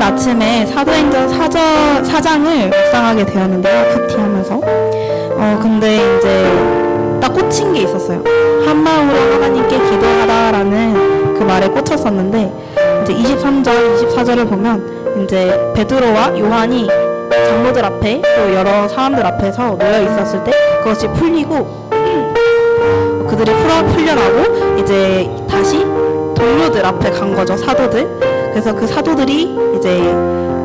오늘 아침에 사도행전 4장을 묵상하게 되었는데요. 큐티하면서. 근데 이제 딱 꽂힌 게 있었어요. 한 마음으로 하나님께 기도하라라는 그 말에 꽂혔었는데, 이제 23절, 24절을 보면 이제 베드로와 요한이 장로들 앞에 또 여러 사람들 앞에서 놓여 있었을 때 그것이 풀리고 그들이 풀려나고 이제 다시 동료들 앞에 간 거죠. 사도들. 그래서 그 사도들이 이제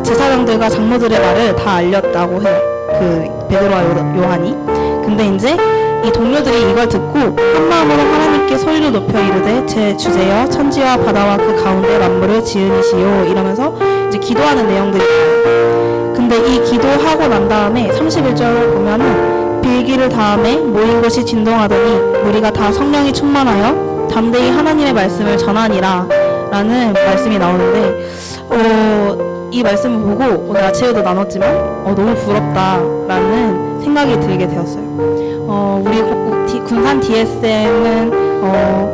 제사장들과 장로들의 말을 다 알렸다고 해요. 그 베드로와 요한이. 근데 이제 이 동료들이 이걸 듣고 한 마음으로 하나님께 소리를 높여 이르되 제 주제여 천지와 바다와 그 가운데 만물을 지으시오 이러면서 이제 기도하는 내용들이 있어요. 근데 이 기도하고 난 다음에 31절을 보면은 빌기를 다음에 모인 것이 진동하더니 우리가 다 성령이 충만하여 담대히 하나님의 말씀을 전하니라 라는 말씀이 나오는데 이 말씀을 보고 오늘 아침에도 나눴지만 너무 부럽다라는 생각이 들게 되었어요. 우리 군산 DSM은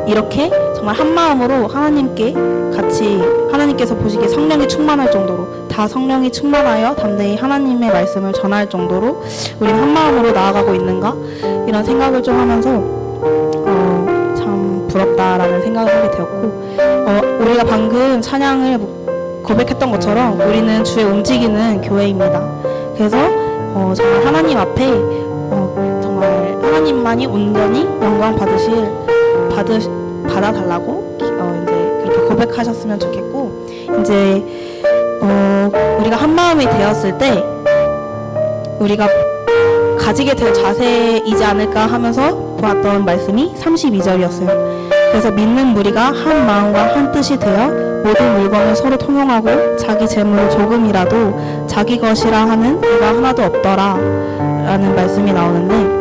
이렇게 정말 한 마음으로 하나님께 같이 하나님께서 보시기에 성령이 충만할 정도로 다 성령이 충만하여 담대히 하나님의 말씀을 전할 정도로 우리는 한 마음으로 나아가고 있는가 이런 생각을 좀 하면서 참 부럽다라는 생각을 하게 되었고 우리가 방금 찬양을 고백했던 것처럼 우리는 주의 움직이는 교회입니다. 그래서 정말 하나님 앞에 정말 하나님만이 온전히 영광 받아달라고 이제 그렇게 고백하셨으면 좋겠고 이제 우리가 한 마음이 되었을 때 우리가 가지게 될 자세이지 않을까 하면서 보았던 말씀이 32절이었어요. 그래서 믿는 무리가 한 마음과 한 뜻이 되어 모든 물건을 서로 통용하고 자기 재물을 조금이라도 자기 것이라 하는 이가 하나도 없더라 라는 말씀이 나오는데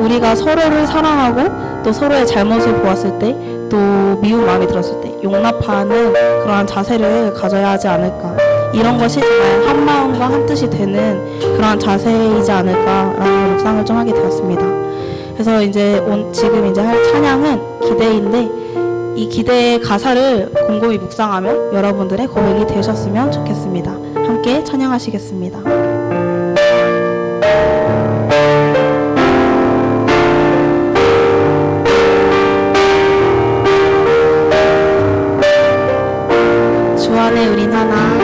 우리가 서로를 사랑하고 또 서로의 잘못을 보았을 때 또 미운 마음이 들었을 때 용납하는 그러한 자세를 가져야 하지 않을까 이런 것이 정말 한 마음과 한 뜻이 되는 그러한 자세이지 않을까라는 묵상을 좀 하게 되었습니다. 그래서 이제 지금 이제 할 찬양은 기대인데 이 기대의 가사를 곰곰이 묵상하며 여러분들의 고백이 되셨으면 좋겠습니다. 함께 찬양하시겠습니다. 주 안에 우린 하나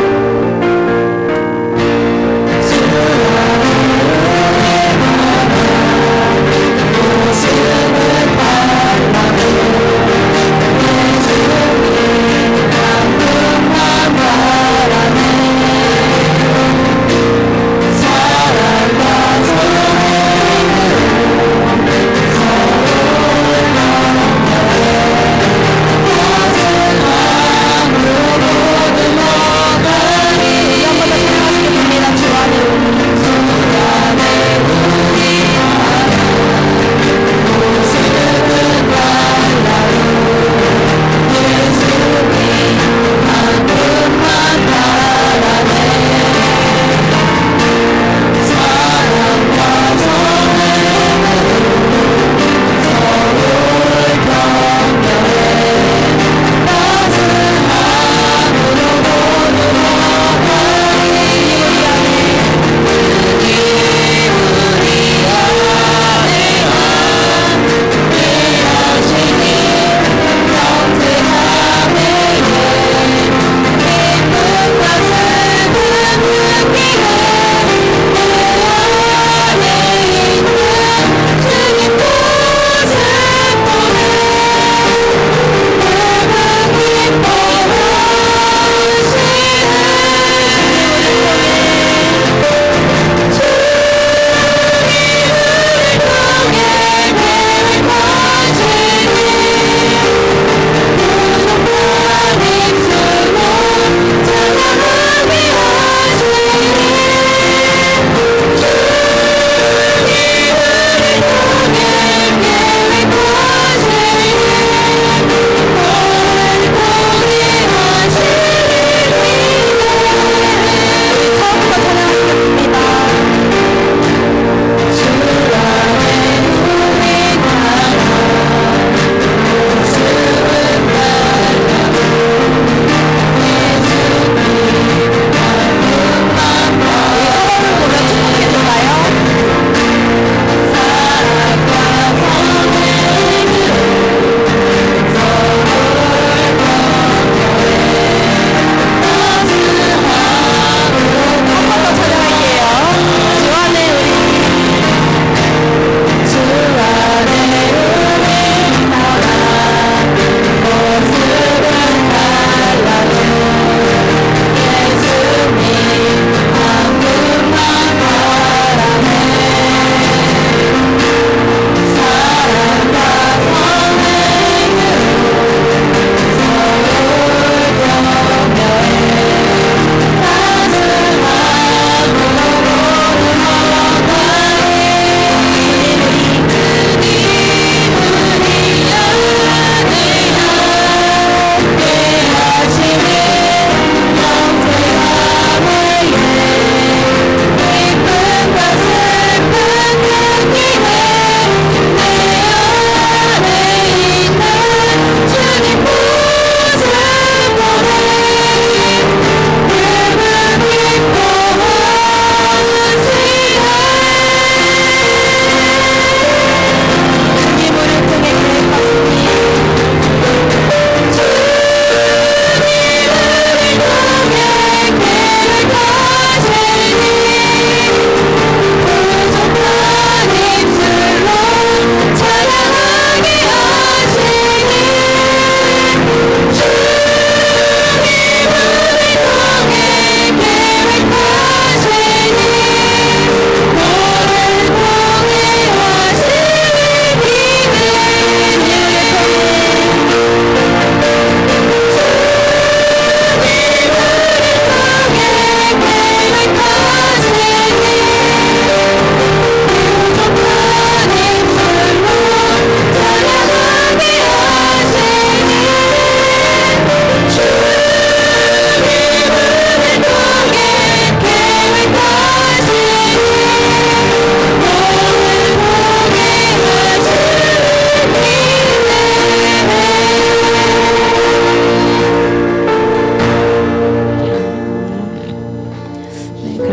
내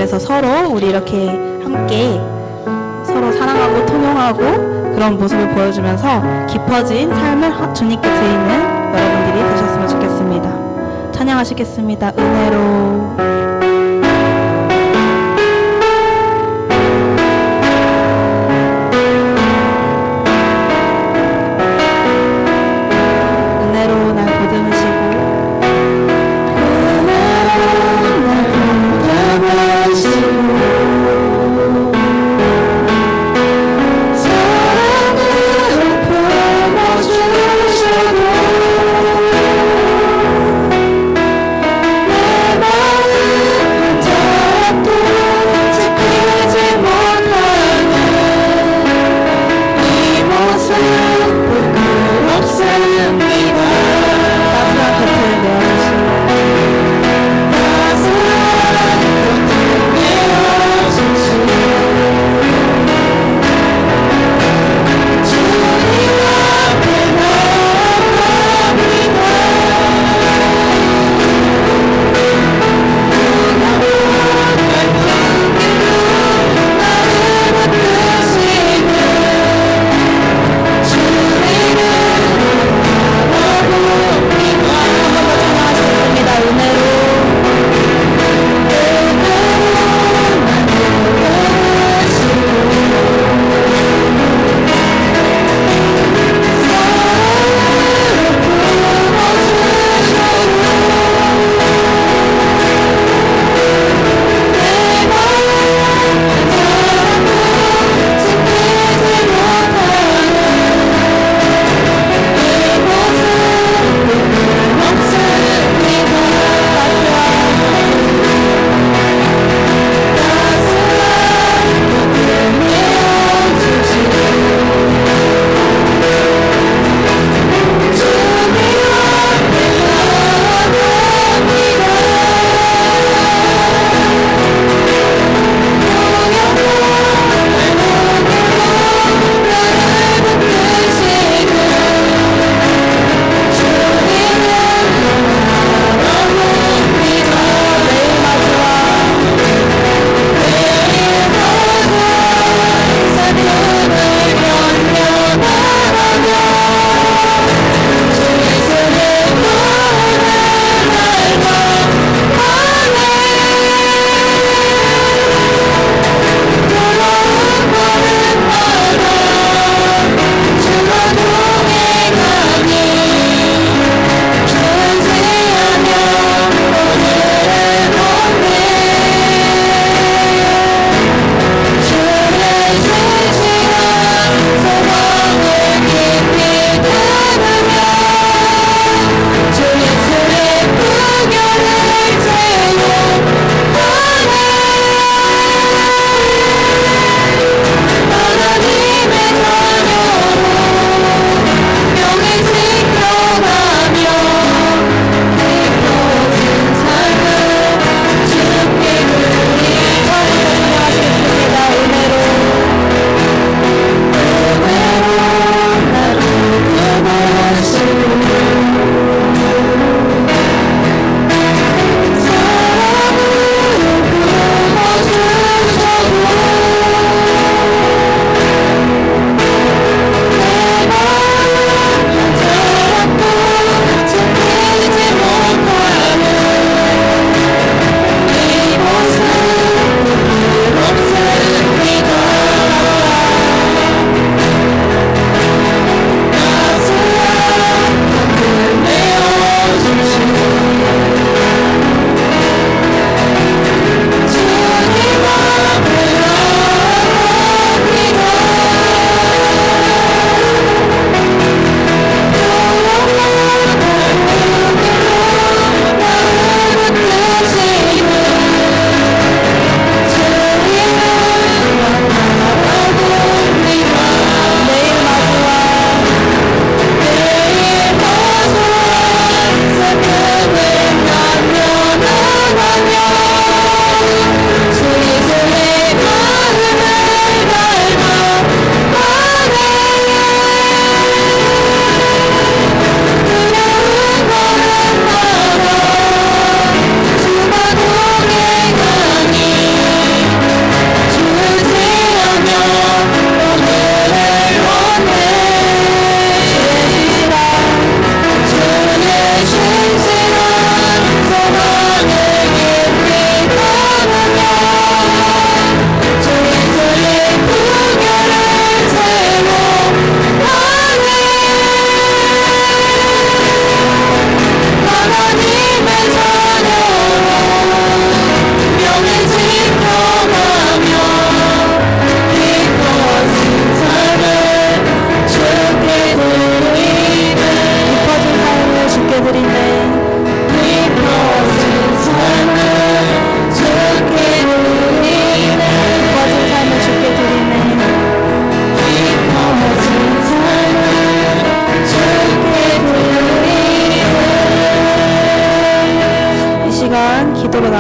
위해서 서로 우리 이렇게 함께 서로 사랑하고 통용하고 그런 모습을 보여주면서 깊어진 삶을 주님께 드리는 여러분들이 되셨으면 좋겠습니다. 찬양하시겠습니다. 은혜로. 내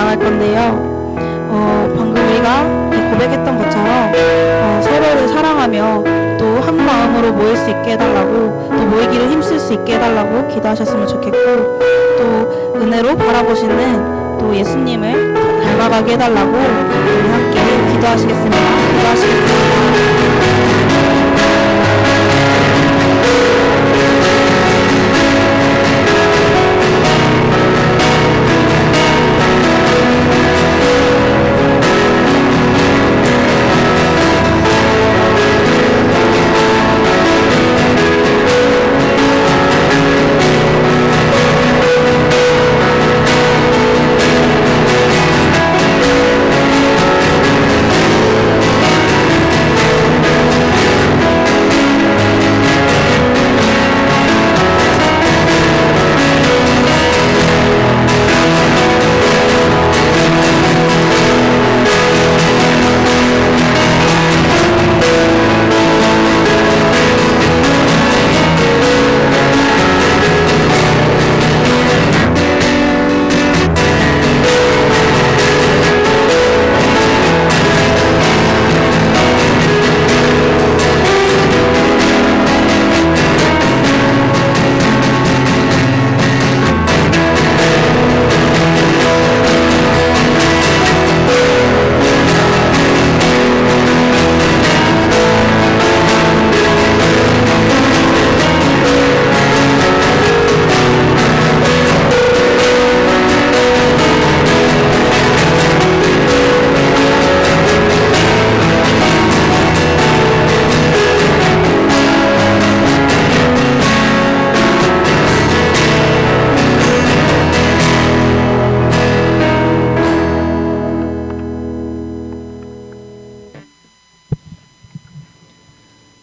나갈 건데요. 방금 우리가 고백했던 것처럼 서로를 사랑하며 또 한 마음으로 모일 수 있게 해달라고, 또 모이기를 힘쓸 수 있게 해달라고 기도하셨으면 좋겠고, 또 은혜로 바라보시는 또 예수님을 닮아가게 해달라고 우리 함께 기도하시겠습니다.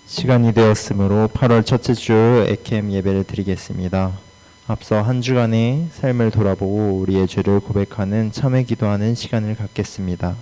시간이 되었으므로 8월 첫째 주 에캠 예배를 드리겠습니다. 앞서 한 주간의 삶을 돌아보고 우리의 죄를 고백하는 참회 기도하는 시간을 갖겠습니다.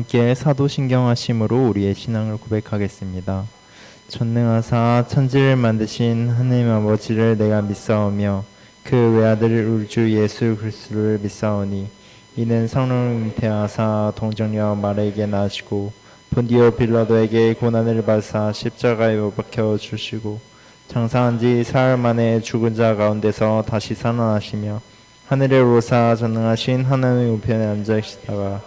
함께 사도신경하심으로 우리의 신앙을 고백하겠습니다. 전능하사 천지를 만드신 하나님 아버지를 내가 믿사오며 그 외아들 우리 주 예수 그리스도를 믿사오니 이는 성령을 잉태하사 동정녀 마리아에게 나시고 본디오 빌라도에게 고난을 받으사 십자가에 못 박혀 주시고 장사한 지 사흘 만에 죽은 자 가운데서 다시 살아나시며 하늘에 오르사 전능하신 하나님의 우편에 앉아 계시다가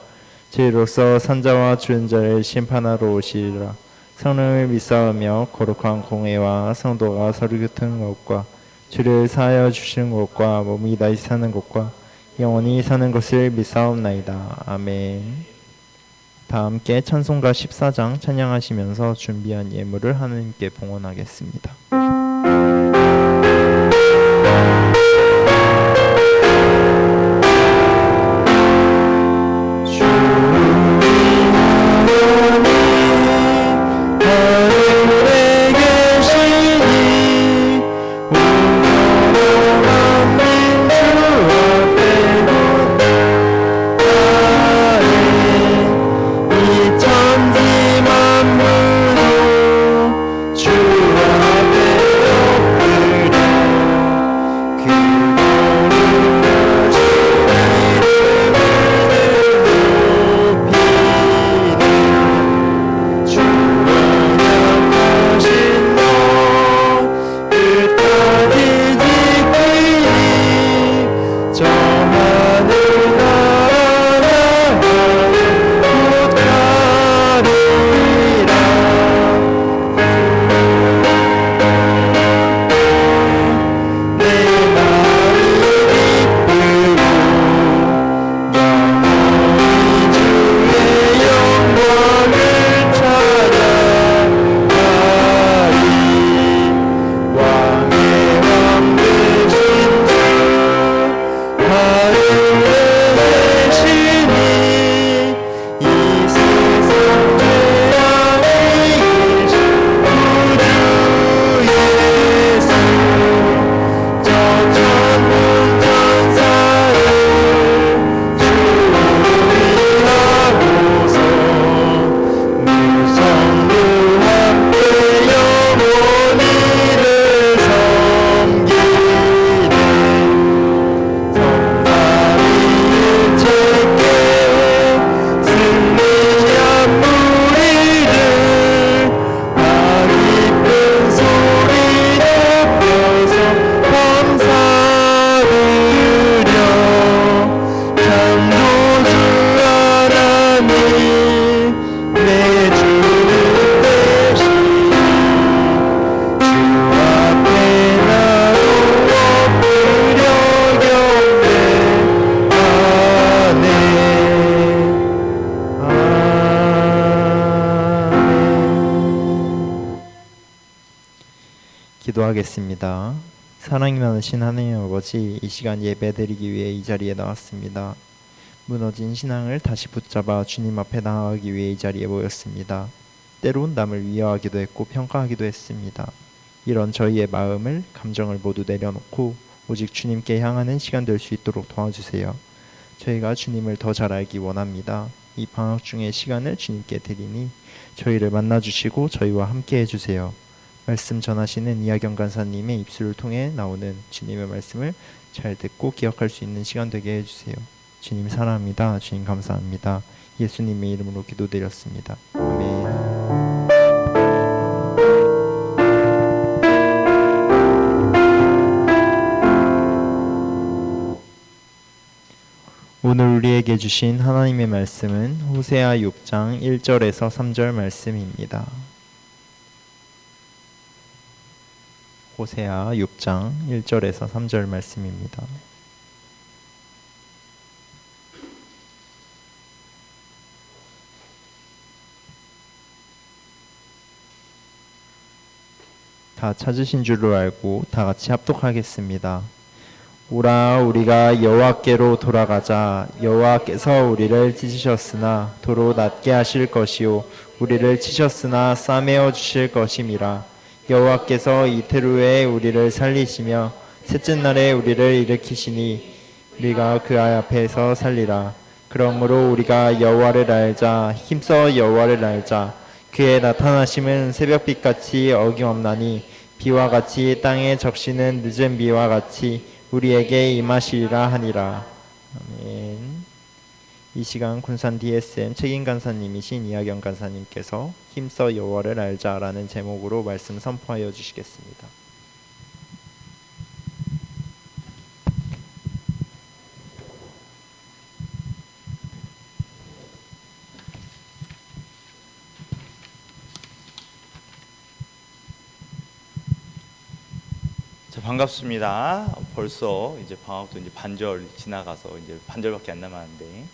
저희로서 산자와 죽은 자를 심판하러 오시리라. 성령을 믿사오며 거룩한 공회와 성도가 서로 교통하는 것과 죄를 사하여 주시는 것과 몸이 다시 사는 것과 영원히 사는 것을 믿사옵나이다. 아멘. 다 함께 찬송가 14장 찬양하시면서 준비한 예물을 하나님께 봉헌하겠습니다. 천지 만물로 주 앞에 기도하겠습니다. 사랑이 많으신 하나님 아버지, 이 시간 예배드리기 위해 이 자리에 나왔습니다. 무너진 신앙을 다시 붙잡아 주님 앞에 나아가기 위해 이 자리에 모였습니다. 때론 남을 위로하기도 했고 평가하기도 했습니다. 이런 저희의 마음을, 감정을 모두 내려놓고 오직 주님께 향하는 시간 될 수 있도록 도와주세요. 저희가 주님을 더 잘 알기 원합니다. 이 방학 중의 시간을 주님께 드리니 저희를 만나주시고 저희와 함께 해주세요. 말씀 전하시는 이하경 간사님의 입술을 통해 나오는 주님의 말씀을 잘 듣고 기억할 수 있는 시간 되게 해주세요. 주님 사랑합니다. 주님 감사합니다. 예수님의 이름으로 기도드렸습니다. 아멘. 오늘 우리에게 주신 하나님의 말씀은 호세아 6장 1절에서 3절 말씀입니다. 호세아 6장 1절에서 3절 말씀입니다. 다 찾으신 줄로 알고 다 같이 합독하겠습니다. 오라 우리가 여호와께로 돌아가자. 여호와께서 우리를 찢으셨으나 도로 낫게 하실 것이요 우리를 치셨으나 싸매어 주실 것임이라. 여호와께서 이틀 후에 우리를 살리시며 셋째 날에 우리를 일으키시니 우리가 그 앞에서 살리라. 그러므로 우리가 여호와를 알자. 힘써 여호와를 알자. 그의 나타나심은 새벽빛같이 어김없나니 비와 같이 땅에 적시는 늦은 비와 같이 우리에게 임하시리라 하니라. 아멘. 이 시간 군산 DSM 책임 간사님이신 이하경 간사님께서 힘써 여호와를 알자라는 제목으로 말씀 선포하여 주시겠습니다. 반갑습니다. 벌써 이제 방학도 이제 반절 지나가서 이제 반절밖에 안 남았는데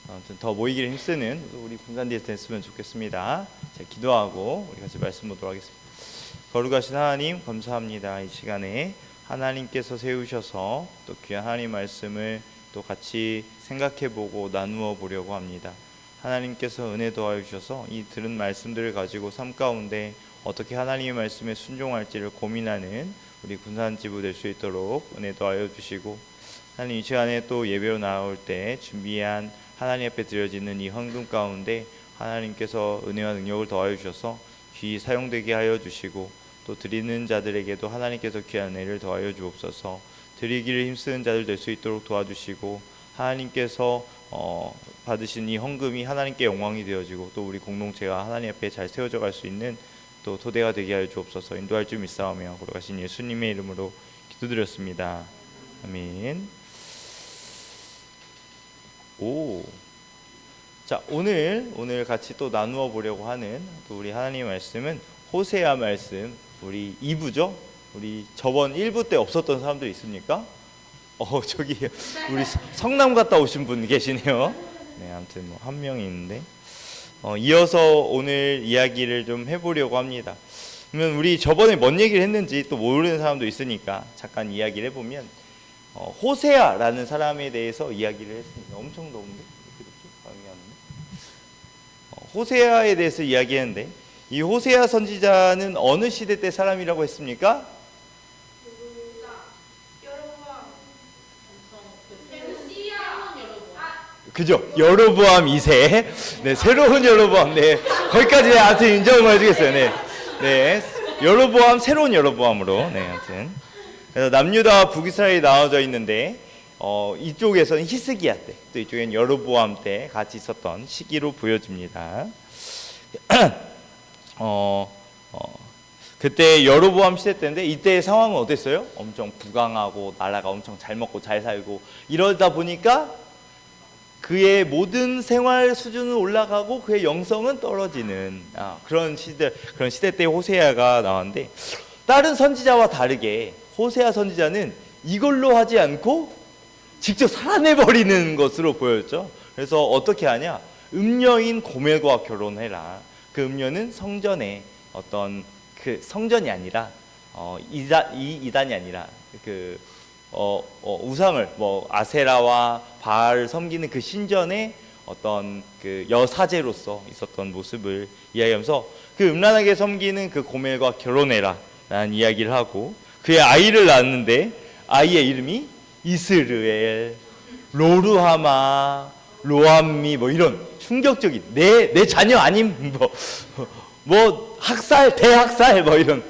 아무튼 더 모이기를 힘쓰는 우리 군산디에서 됐으면 좋겠습니다. 자, 기도하고 우리 같이 말씀 보도록 하겠습니다. 거룩하신 하나님 감사합니다. 이 시간에 하나님께서 세우셔서 또 귀한 하나님 말씀을 또 같이 생각해보고 나누어 보려고 합니다. 하나님께서 은혜 도와주셔서 이 들은 말씀들을 가지고 삶 가운데 어떻게 하나님의 말씀에 순종할지를 고민하는 우리 군산지부 될 수 있도록 은혜 도와여 주시고, 하나님 이 시간에 또 예배로 나올 때 준비한 하나님 앞에 드려지는 이 헌금 가운데 하나님께서 은혜와 능력을 더하여 주셔서 귀히 사용되게 하여 주시고, 또 드리는 자들에게도 하나님께서 귀한 은혜를 더하여 주옵소서. 드리기를 힘쓰는 자들 될 수 있도록 도와주시고, 하나님께서 받으신 이 헌금이 하나님께 영광이 되어지고 또 우리 공동체가 하나님 앞에 잘 세워져 갈 수 있는 또 토대가 되게 하여 주옵소서. 인도할 줄 믿사오며 거룩하신 예수님의 이름으로 기도드렸습니다. 아멘. 자, 오늘 같이 또 나누어 보려고 하는 또 우리 하나님의 말씀은 호세아 말씀, 우리 2부죠. 우리 저번 1부 때 없었던 사람들 있습니까? 저기 우리 성남 갔다 오신 분 계시네요. 네, 아무튼 뭐 한 명이 있는데 이어서 오늘 이야기를 좀 해보려고 합니다. 그러면 우리 저번에 뭔 얘기를 했는지 또 모르는 사람도 있으니까 잠깐 이야기를 해보면, 호세아라는 사람에 대해서 이야기를 했습니다. 엄청 더운데? 호세아에 대해서 이야기했는데, 이 호세아 선지자는 어느 시대 때 사람이라고 했습니까? 그죠? 여로보암 2세. 네, 새로운 여로보암. 네, 거기까지 아무튼 인정을 해주겠어요. 네, 네, 여로보암, 새로운 여로보암으로. 네, 아무튼 그래서 남유다와 북이스라엘이 나눠져 있는데, 이쪽에서는 히스기야 때, 또 이쪽엔 여로보암 때 같이 있었던 시기로 보여집니다. 그때 여로보암 시대 때인데, 이때의 상황은 어땠어요? 엄청 부강하고 나라가 엄청 잘 먹고 잘 살고 이러다 보니까 그의 모든 생활 수준은 올라가고 그의 영성은 떨어지는 그런 시대 때 호세아가 나왔는데, 다른 선지자와 다르게 호세아 선지자는 이걸로 하지 않고 직접 살아내버리는 것으로 보였죠. 그래서 어떻게 하냐? 음녀인 고멜과 결혼해라. 그 음녀는 성전에 어떤 그 성전이 아니라 이단이 아니라 우상을 뭐 아세라와 바알을 섬기는 그 신전의 어떤 그 여사제로서 있었던 모습을 이야기하면서 그 음란하게 섬기는 그 고멜과 결혼해라라는 이야기를 하고 그의 아이를 낳았는데 아이의 이름이 이스르엘, 로루하마, 로암미 뭐 이런 충격적인 내 자녀 아님 뭐 학살 대학살 뭐 이런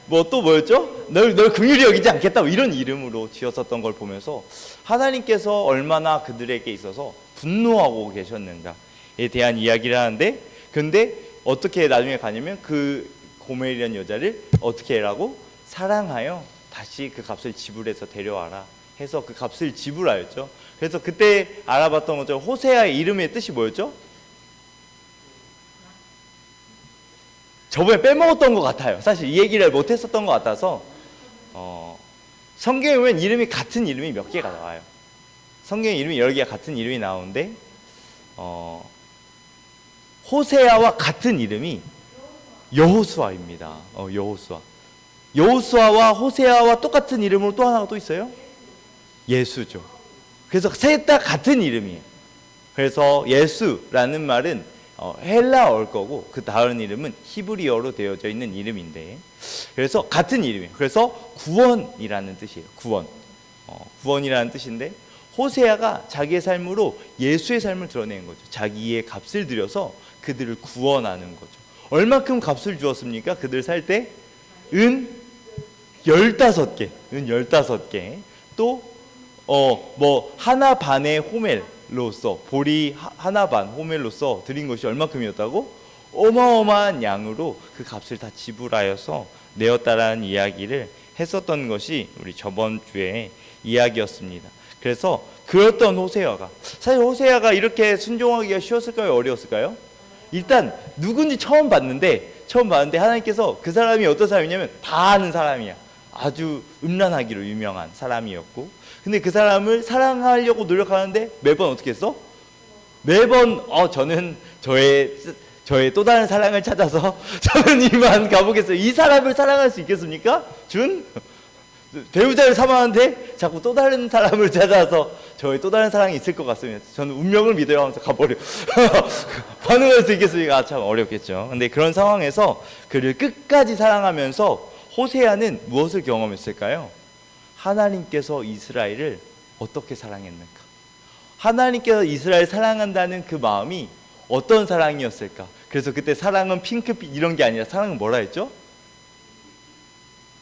뭐 또 뭐였죠? 널 긍휼히 여기지 않겠다 뭐 이런 이름으로 지었었던 걸 보면서 하나님께서 얼마나 그들에게 있어서 분노하고 계셨는가에 대한 이야기를 하는데 근데 어떻게 나중에 가냐면 그 고멜이라는 여자를 어떻게 해라고 사랑하여 다시 그 값을 지불해서 데려와라 해서 그 값을 지불하였죠. 그래서 그때 알아봤던 것처럼 호세아의 이름의 뜻이 뭐였죠? 저번에 빼먹었던 것 같아요. 사실 이 얘기를 못했었던 것 같아서 성경에 보면 이름이 같은 이름이 몇 개가 나와요. 성경에 이름이 여러 개가 같은 이름이 나오는데 호세아와 같은 이름이 여호수아입니다. 여호수아와 호세아와 똑같은 이름으로 또 하나가 또 있어요. 예수죠. 그래서 셋 다 같은 이름이에요. 그래서 예수라는 말은 헬라어일 거고 그 다른 이름은 히브리어로 되어져 있는 이름인데 그래서 같은 이름이에요. 그래서 구원이라는 뜻이에요. 구원이라는 뜻인데 호세아가 자기의 삶으로 예수의 삶을 드러낸 거죠. 자기의 값을 들여서 그들을 구원하는 거죠. 얼마큼 값을 주었습니까? 그들 살 때 은 15개, 또 뭐 하나 반의 호멜로서 보리 하나 반 호멜로서 드린 것이 얼마큼이었다고? 어마어마한 양으로 그 값을 다 지불하여서 내었다라는 이야기를 했었던 것이 우리 저번 주에 이야기였습니다. 그래서 그랬던 호세아가 사실 호세아가 이렇게 순종하기가 쉬웠을까요? 어려웠을까요? 일단 누군지 처음 봤는데 하나님께서 그 사람이 어떤 사람이냐면 다 아는 사람이야. 아주 음란하기로 유명한 사람이었고 근데 그 사람을 사랑하려고 노력하는데 매번 어떻게 했어? 매번 저는 저의 또 다른 사랑을 찾아서 저는 이만 가보겠어요. 이 사람을 사랑할 수 있겠습니까? 배우자를 사모하는데 자꾸 또 다른 사람을 찾아서 저의 또 다른 사랑이 있을 것 같습니다. 저는 운명을 믿어요 하면서 가버려. 반응할 수 있겠습니까? 참 어렵겠죠. 근데 그런 상황에서 그를 끝까지 사랑하면서 호세아는 무엇을 경험했을까요? 하나님께서 이스라엘을 어떻게 사랑했는가? 하나님께서 이스라엘을 사랑한다는 그 마음이 어떤 사랑이었을까? 그래서 그때 사랑은 핑크빛 이런 게 아니라 사랑은 뭐라 했죠?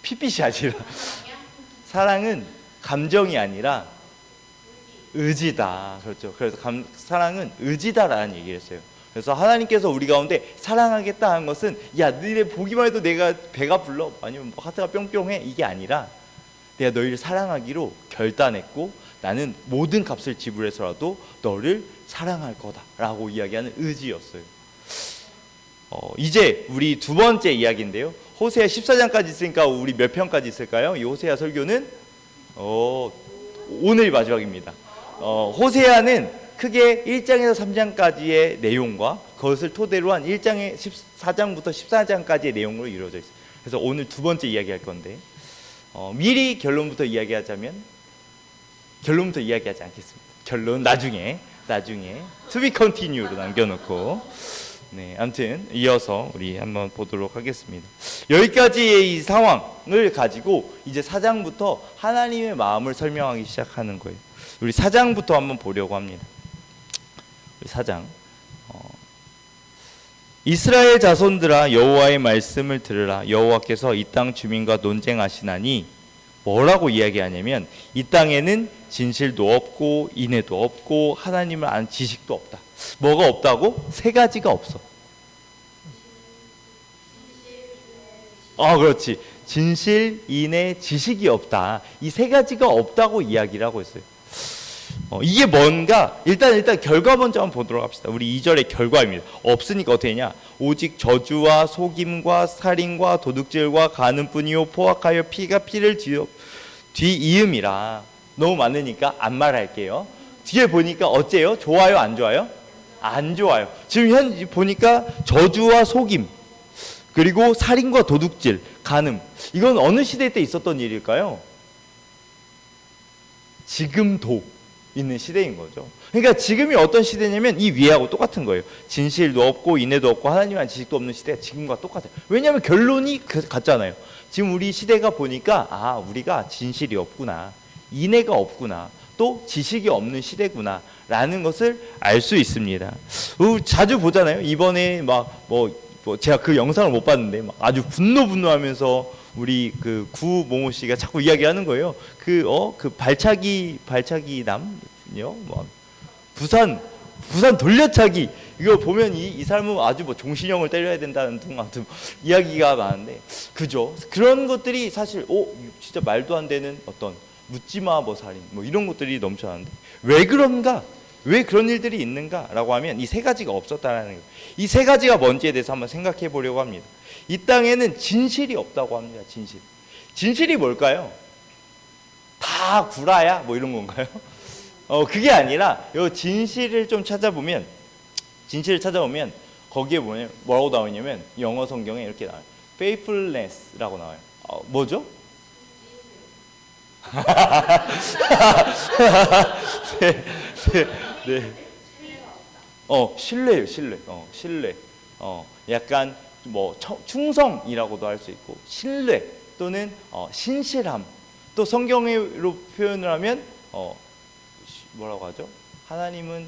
핏빛이 아니라 사랑은 감정이 아니라 의지다. 그렇죠. 그래서 사랑은 의지다라는 얘기를 했어요. 그래서 하나님께서 우리 가운데 사랑하겠다 하는 것은 야 너희들 보기만 해도 내가 배가 불러 아니면 뭐 하트가 뿅뿅해 이게 아니라 내가 너희를 사랑하기로 결단했고 나는 모든 값을 지불해서라도 너를 사랑할 거다라고 이야기하는 의지였어요. 이제 우리 두 번째 이야기인데요. 호세아 14장까지 있으니까 우리 몇 편까지 있을까요? 이 호세아 설교는 오늘이 마지막입니다. 호세아는 크게 1장에서 3장까지의 내용과 그것을 토대로 한 1장의 14장부터 14장까지의 내용으로 이루어져 있어요. 그래서 오늘 두 번째 이야기할 건데 미리 결론부터 이야기하지 않겠습니다. 결론 나중에 to be continue로 남겨놓고 아무튼 이어서 우리 한번 보도록 하겠습니다. 여기까지의 이 상황을 가지고 이제 4장부터 하나님의 마음을 설명하기 시작하는 거예요. 우리 4장부터 한번 보려고 합니다. 우리 4장 이스라엘 자손들아 여호와의 말씀을 들으라. 여호와께서 이 땅 주민과 논쟁하시나니 뭐라고 이야기하냐면 이 땅에는 진실도 없고 인애도 없고 하나님을 아는 지식도 없다. 뭐가 없다고? 세 가지가 없어. 그렇지. 진실, 인애, 지식이 없다. 이 세 가지가 없다고 이야기를 하고 있어요. 이게 뭔가 일단 결과 먼저 한번 보도록 합시다. 우리 2절의 결과입니다. 없으니까 어떻게 되냐? 오직 저주와 속임과 살인과 도둑질과 간음뿐이요 포악하여 피가 피를 뒤이음이라. 너무 많으니까 안 말할게요. 뒤에 보니까 어째요? 좋아요? 안 좋아요? 안 좋아요. 지금 현 보니까 저주와 속임 그리고 살인과 도둑질 간음. 이건 어느 시대 때 있었던 일일까요? 지금도 있는 시대인 거죠. 그러니까 지금이 어떤 시대냐면 이 위하고 똑같은 거예요. 진실도 없고 인애도 없고 하나님한 지식도 없는 시대가 지금과 똑같아요. 왜냐하면 결론이 같잖아요. 지금 우리 시대가 보니까 우리가 진실이 없구나, 인애가 없구나, 또 지식이 없는 시대구나 라는 것을 알 수 있습니다. 자주 보잖아요. 이번에 제가 그 영상을 못 봤는데 막 아주 분노하면서 우리 그 구모모 씨가 자꾸 이야기하는 거예요. 그 발차기남요, 부산 돌려차기, 이거 보면 이 사람은 아주 종신형을 때려야 된다는 등 아무튼 이야기가 많은데, 그죠? 그런 것들이 사실 진짜 말도 안 되는 어떤 묻지마 살인 이런 것들이 넘쳐나는데 왜 그런가? 왜 그런 일들이 있는가라고 하면 이 세 가지가 없었다라는 거예요. 이 세 가지가 뭔지에 대해서 한번 생각해 보려고 합니다. 이 땅에는 진실이 없다고 합니다. 진실이 뭘까요? 다 구라야? 이런 건가요? 그게 아니라 이 진실을 찾아보면 거기에 뭐라고 나오냐면 영어 성경에 이렇게 나와요. faithfulness라고 나와요. 뭐죠? 네. 신뢰예요, 신뢰. 약간 충성이라고도 할 수 있고, 신뢰 또는 신실함. 또 성경으로 표현을 하면 뭐라고 하죠? 하나님은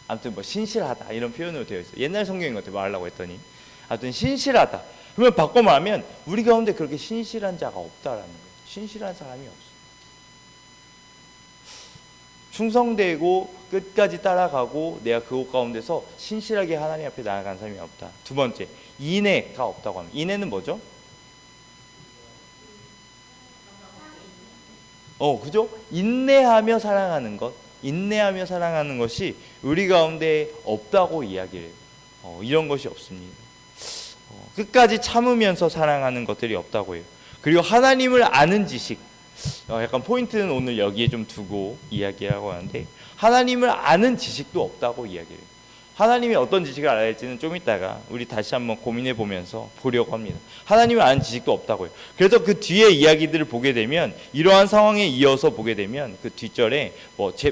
아무튼 신실하다 이런 표현으로 되어 있어요. 옛날 성경인 것 같아요. 말하려고 했더니 아무튼 신실하다. 그러면 바꿔 말하면 우리 가운데 그렇게 신실한 자가 없다라는 거예요. 신실한 사람이 없어. 충성되고 끝까지 따라가고 내가 그곳 가운데서 신실하게 하나님 앞에 나아간 사람이 없다. 두 번째, 인애가 없다고 합니다. 인애는 뭐죠? 그죠? 인내하며 사랑하는 것이 우리 가운데 없다고 이야기를 해요. 이런 것이 없습니다. 끝까지 참으면서 사랑하는 것들이 없다고 해요. 그리고 하나님을 아는 지식, 약간 포인트는 오늘 여기에 좀 두고 이야기하고 하는데, 하나님을 아는 지식도 없다고 이야기해요. 하나님이 어떤 지식을 알아야 할지는 좀 이따가 우리 다시 한번 고민해 보면서 보려고 합니다. 하나님을 아는 지식도 없다고요. 그래서 그 뒤에 이야기들을 보게 되면, 이러한 상황에 이어서 보게 되면 그 뒷절에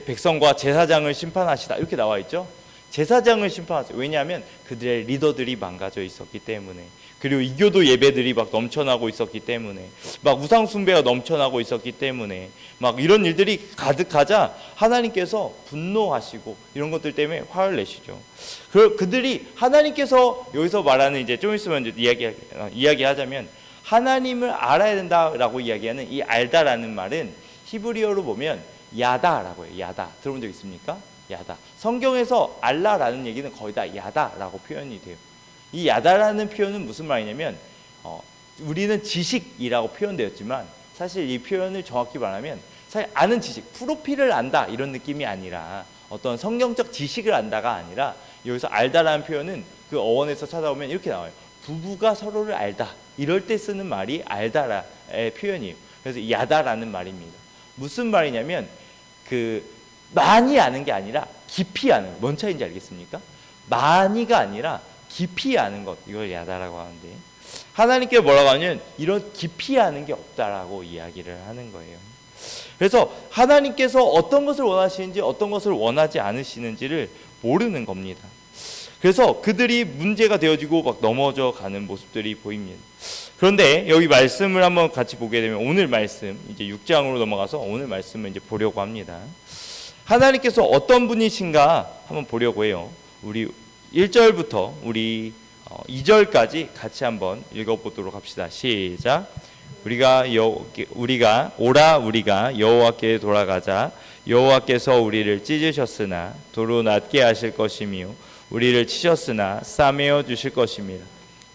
백성과 제사장을 심판하시다 이렇게 나와 있죠. 제사장을 심판하세요. 왜냐하면 그들의 리더들이 망가져 있었기 때문에, 그리고 이교도 예배들이 넘쳐나고 있었기 때문에, 우상 숭배가 넘쳐나고 있었기 때문에, 이런 일들이 가득하자 하나님께서 분노하시고 이런 것들 때문에 화를 내시죠. 그들이 하나님께서 여기서 말하는 이제 좀 있으면 이제 이야기하자면 하나님을 알아야 된다라고 이야기하는 이 알다라는 말은 히브리어로 보면 야다라고 해요. 야다. 들어본 적 있습니까? 야다. 성경에서 알라라는 얘기는 거의 다 야다라고 표현이 돼요. 이 야다라는 표현은 무슨 말이냐면 우리는 지식이라고 표현되었지만 사실 이 표현을 정확히 말하면 사실 아는 지식, 프로필을 안다 이런 느낌이 아니라, 어떤 성경적 지식을 안다가 아니라, 여기서 알다라는 표현은 그 어원에서 찾아오면 이렇게 나와요. 부부가 서로를 알다, 이럴 때 쓰는 말이 알다라의 표현이에요. 그래서 야다라는 말입니다. 무슨 말이냐면 많이 아는 게 아니라 깊이 아는 것. 뭔 차이인지 알겠습니까? 많이가 아니라 깊이 아는 것, 이걸 야다라고 하는데, 하나님께서 뭐라고 하냐면 이런 깊이 아는 게 없다라고 이야기를 하는 거예요. 그래서 하나님께서 어떤 것을 원하시는지 어떤 것을 원하지 않으시는지를 모르는 겁니다. 그래서 그들이 문제가 되어지고 넘어져 가는 모습들이 보입니다. 그런데 여기 말씀을 한번 같이 보게 되면, 오늘 말씀 이제 6장으로 넘어가서 오늘 말씀을 이제 보려고 합니다. 하나님께서 어떤 분이신가 한번 보려고 해요. 우리 1절부터 우리 2절까지 같이 한번 읽어보도록 합시다. 시작. 우리가 여호와께 돌아가자. 여호와께서 우리를 찢으셨으나 도로 낮게 하실 것이며 우리를 치셨으나 싸매어 주실 것입니다.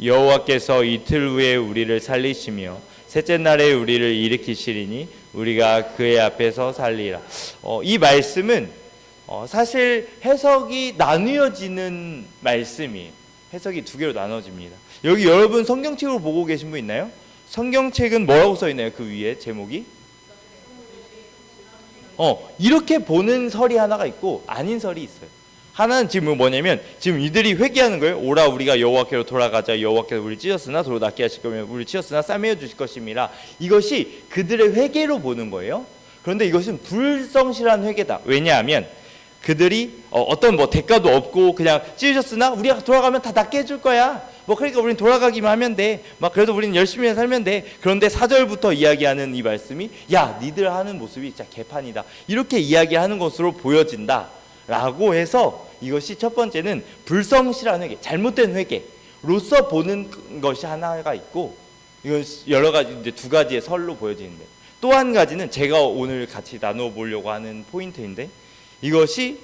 여호와께서 이틀 후에 우리를 살리시며 셋째 날에 우리를 일으키시리니 우리가 그의 앞에서 살리라. 이 말씀은 사실 해석이 나뉘어지는 말씀이에요. 해석이 두 개로 나눠집니다. 여기 여러분 성경책으로 보고 계신 분 있나요? 성경책은 뭐라고 써 있나요? 그 위에 제목이? 이렇게 보는 설이 하나가 있고 아닌 설이 있어요. 하나는 지금 뭐냐면 지금 이들이 회개하는 거예요. 오라 우리가 여호와께로 돌아가자. 여호와께서 우리를 찢었으나 도로 낫게 하실 거면 우리를 찢었으나 싸매어 주실 것임이라. 이것이 그들의 회개로 보는 거예요. 그런데 이것은 불성실한 회개다. 왜냐하면 그들이 어떤 뭐 대가도 없고 그냥 찢으셨으나 우리가 돌아가면 다 낫게 해줄 거야. 뭐 그러니까 우리는 돌아가기만 하면 돼. 막 그래도 우리는 열심히 살면 돼. 그런데 4절부터 이야기하는 이 말씀이 야 니들 하는 모습이 진짜 개판이다. 이렇게 이야기하는 것으로 보여진다. 라고 해서 이것이 첫 번째는 불성실한 회개, 잘못된 회개로서 보는 것이 하나가 있고, 이건 여러 가지 이제 두 가지의 설로 보여지는데, 또 한 가지는 제가 오늘 같이 나누어 보려고 하는 포인트인데, 이것이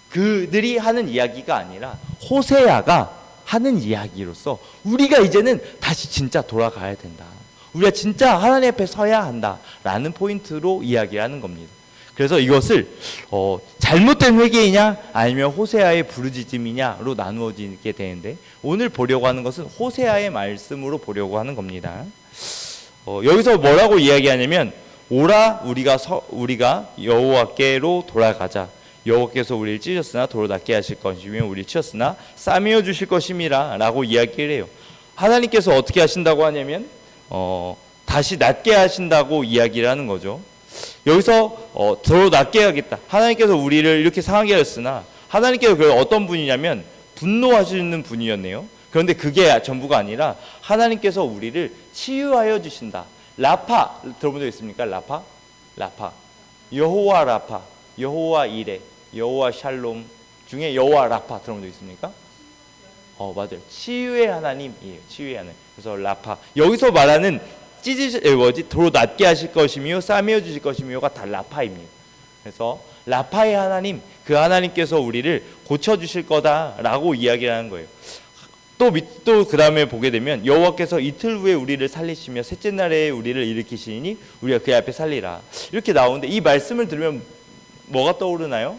그들이 하는 이야기가 아니라 호세아가 하는 이야기로서 우리가 이제는 다시 진짜 돌아가야 된다. 우리가 진짜 하나님 앞에 서야 한다라는 포인트로 이야기하는 겁니다. 그래서 이것을 잘못된 회개이냐 아니면 호세아의 부르짖음이냐로 나누어지게 되는데, 오늘 보려고 하는 것은 호세아의 말씀으로 보려고 하는 겁니다. 여기서 뭐라고 이야기하냐면 오라 우리가 여호와께로 돌아가자. 여호와께서 우리를 찢었으나 도로 낫게 하실 것이며 우리를 치었으나 싸매어 주실 것임이라 라고 이야기를 해요. 하나님께서 어떻게 하신다고 하냐면 다시 낫게 하신다고 이야기를 하는 거죠. 여기서 더 낫게 하겠다. 하나님께서 우리를 이렇게 상하게 하셨으나 하나님께서 어떤 분이냐면 분노하시는 분이었네요. 그런데 그게 전부가 아니라 하나님께서 우리를 치유하여 주신다. 라파 들어본 적 있습니까? 라파 여호와 라파, 여호와 이레, 여호와 샬롬 중에 여호와 라파 들어본 적 있습니까? 맞아요. 치유의 하나님이에요. 치유의 하나님. 그래서 라파, 여기서 말하는 도로 낫게 하실 것이며 싸매어 주실 것이며가 다 라파입니다. 그래서 라파의 하나님, 그 하나님께서 우리를 고쳐 주실 거다라고 이야기를 하는 거예요. 또 그 다음에 보게 되면 여호와께서 이틀 후에 우리를 살리시며 셋째 날에 우리를 일으키시니 우리가 그 앞에 살리라. 이렇게 나오는데 이 말씀을 들으면 뭐가 떠오르나요?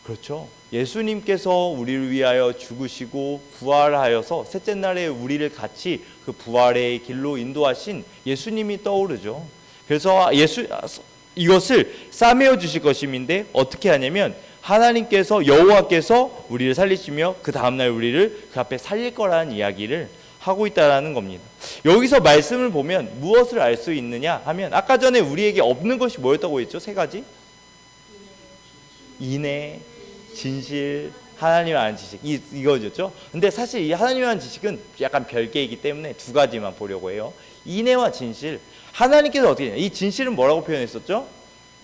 그렇죠. 예수님께서 우리를 위하여 죽으시고 부활하여서 셋째 날에 우리를 같이 그 부활의 길로 인도하신 예수님이 떠오르죠. 그래서 이것을 싸매어 주실 것임인데 어떻게 하냐면 하나님께서 여호와께서 우리를 살리시며 그 다음날 우리를 그 앞에 살릴 거라는 이야기를 하고 있다라는 겁니다. 여기서 말씀을 보면 무엇을 알 수 있느냐 하면 아까 전에 우리에게 없는 것이 뭐였다고 했죠? 세 가지? 인애, 진실, 하나님을 아는 지식, 이거였죠. 근데 사실 이 하나님을 아는 지식은 약간 별개이기 때문에 두 가지만 보려고 해요. 인애와 진실. 하나님께서 어떻게 했냐? 이 진실은 뭐라고 표현했었죠?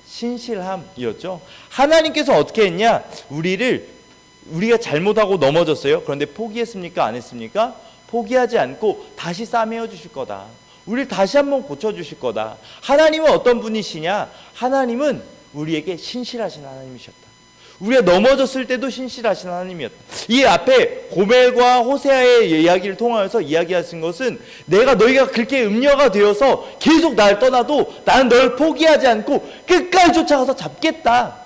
신실함이었죠. 하나님께서 어떻게 했냐? 우리가 잘못하고 넘어졌어요. 그런데 포기했습니까? 안 했습니까? 포기하지 않고 다시 싸매어 주실 거다. 우리를 다시 한번 고쳐 주실 거다. 하나님은 어떤 분이시냐? 하나님은 우리에게 신실하신 하나님이셨다. 우리가 넘어졌을 때도 신실하신 하나님이었다. 이 앞에 고멜과 호세아의 이야기를 통하여서 이야기하신 것은 내가 너희가 그렇게 음녀가 되어서 계속 날 떠나도 나는 너를 포기하지 않고 끝까지 쫓아가서 잡겠다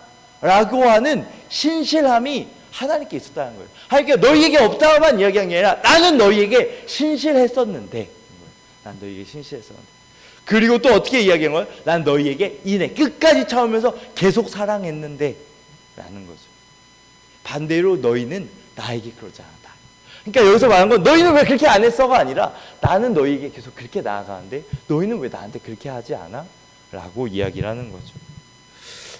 라고 하는 신실함이 하나님께 있었다는 거예요. 하나님께서 너희에게 없다만 이야기한 게 아니라 나는 너희에게 신실했었는데, 난 너희에게 신실했었는데, 그리고 또 어떻게 이야기한 거예요? 난 너희에게 인해 끝까지 참으면서 계속 사랑했는데 라는 거죠. 반대로 너희는 나에게 그러지 않았다. 그러니까 여기서 말하는 건 너희는 왜 그렇게 안 했어가 아니라 나는 너희에게 계속 그렇게 나아가는데 너희는 왜 나한테 그렇게 하지 않아? 라고 이야기를 하는 거죠.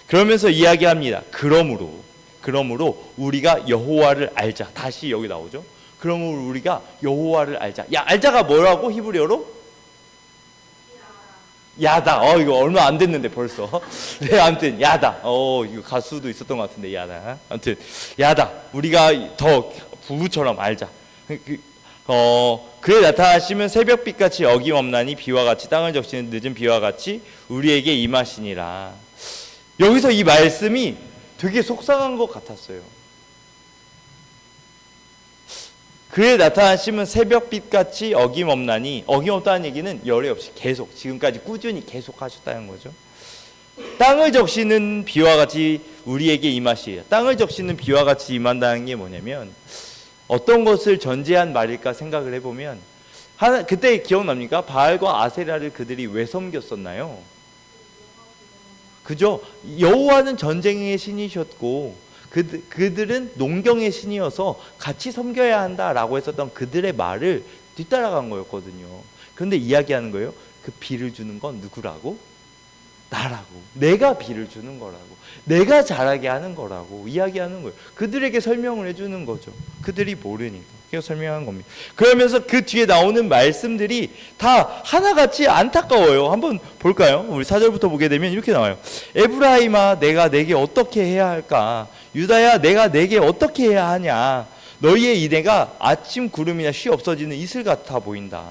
그러면서 이야기합니다. 그러므로 우리가 여호와를 알자. 다시 여기 나오죠. 그러므로 우리가 여호와를 알자. 알자가 뭐라고 히브리어로? 야다. 이거 얼마 안 됐는데 벌써. 네, 아무튼 야다. 이거 가수도 있었던 것 같은데 야다. 아무튼 야다. 우리가 더 부부처럼 알자. 그에 나타나시면 새벽빛 같이 어김없나니 비와 같이 땅을 적시는 늦은 비와 같이 우리에게 임하시니라. 여기서 이 말씀이 되게 속상한 것 같았어요. 그에 나타나시면 새벽빛같이 어김없나니, 어김없다는 얘기는 열애 없이 계속 지금까지 꾸준히 계속 하셨다는 거죠. 땅을 적시는 비와 같이 우리에게 임하시에요. 땅을 적시는 비와 같이 임한다는 게 뭐냐면 어떤 것을 전제한 말일까 생각을 해보면 그때 기억납니까? 바알과 아세라를 그들이 왜 섬겼었나요? 그죠? 여호와는 전쟁의 신이셨고 그들은 농경의 신이어서 같이 섬겨야 한다라고 했었던 그들의 말을 뒤따라간 거였거든요. 그런데 이야기하는 거예요. 그 비를 주는 건 누구라고? 나라고. 내가 비를 주는 거라고. 내가 자라게 하는 거라고 이야기하는 거예요. 그들에게 설명을 해주는 거죠. 그들이 모르니까. 그래서 설명한 겁니다. 그러면서 그 뒤에 나오는 말씀들이 다 하나같이 안타까워요. 한번 볼까요? 우리 4절부터 보게 되면 이렇게 나와요. 에브라임아, 내가 내게 어떻게 해야 할까? 유다야, 내가 내게 어떻게 해야 하냐? 너희의 이내가 아침 구름이나 쉬 없어지는 이슬 같아 보인다.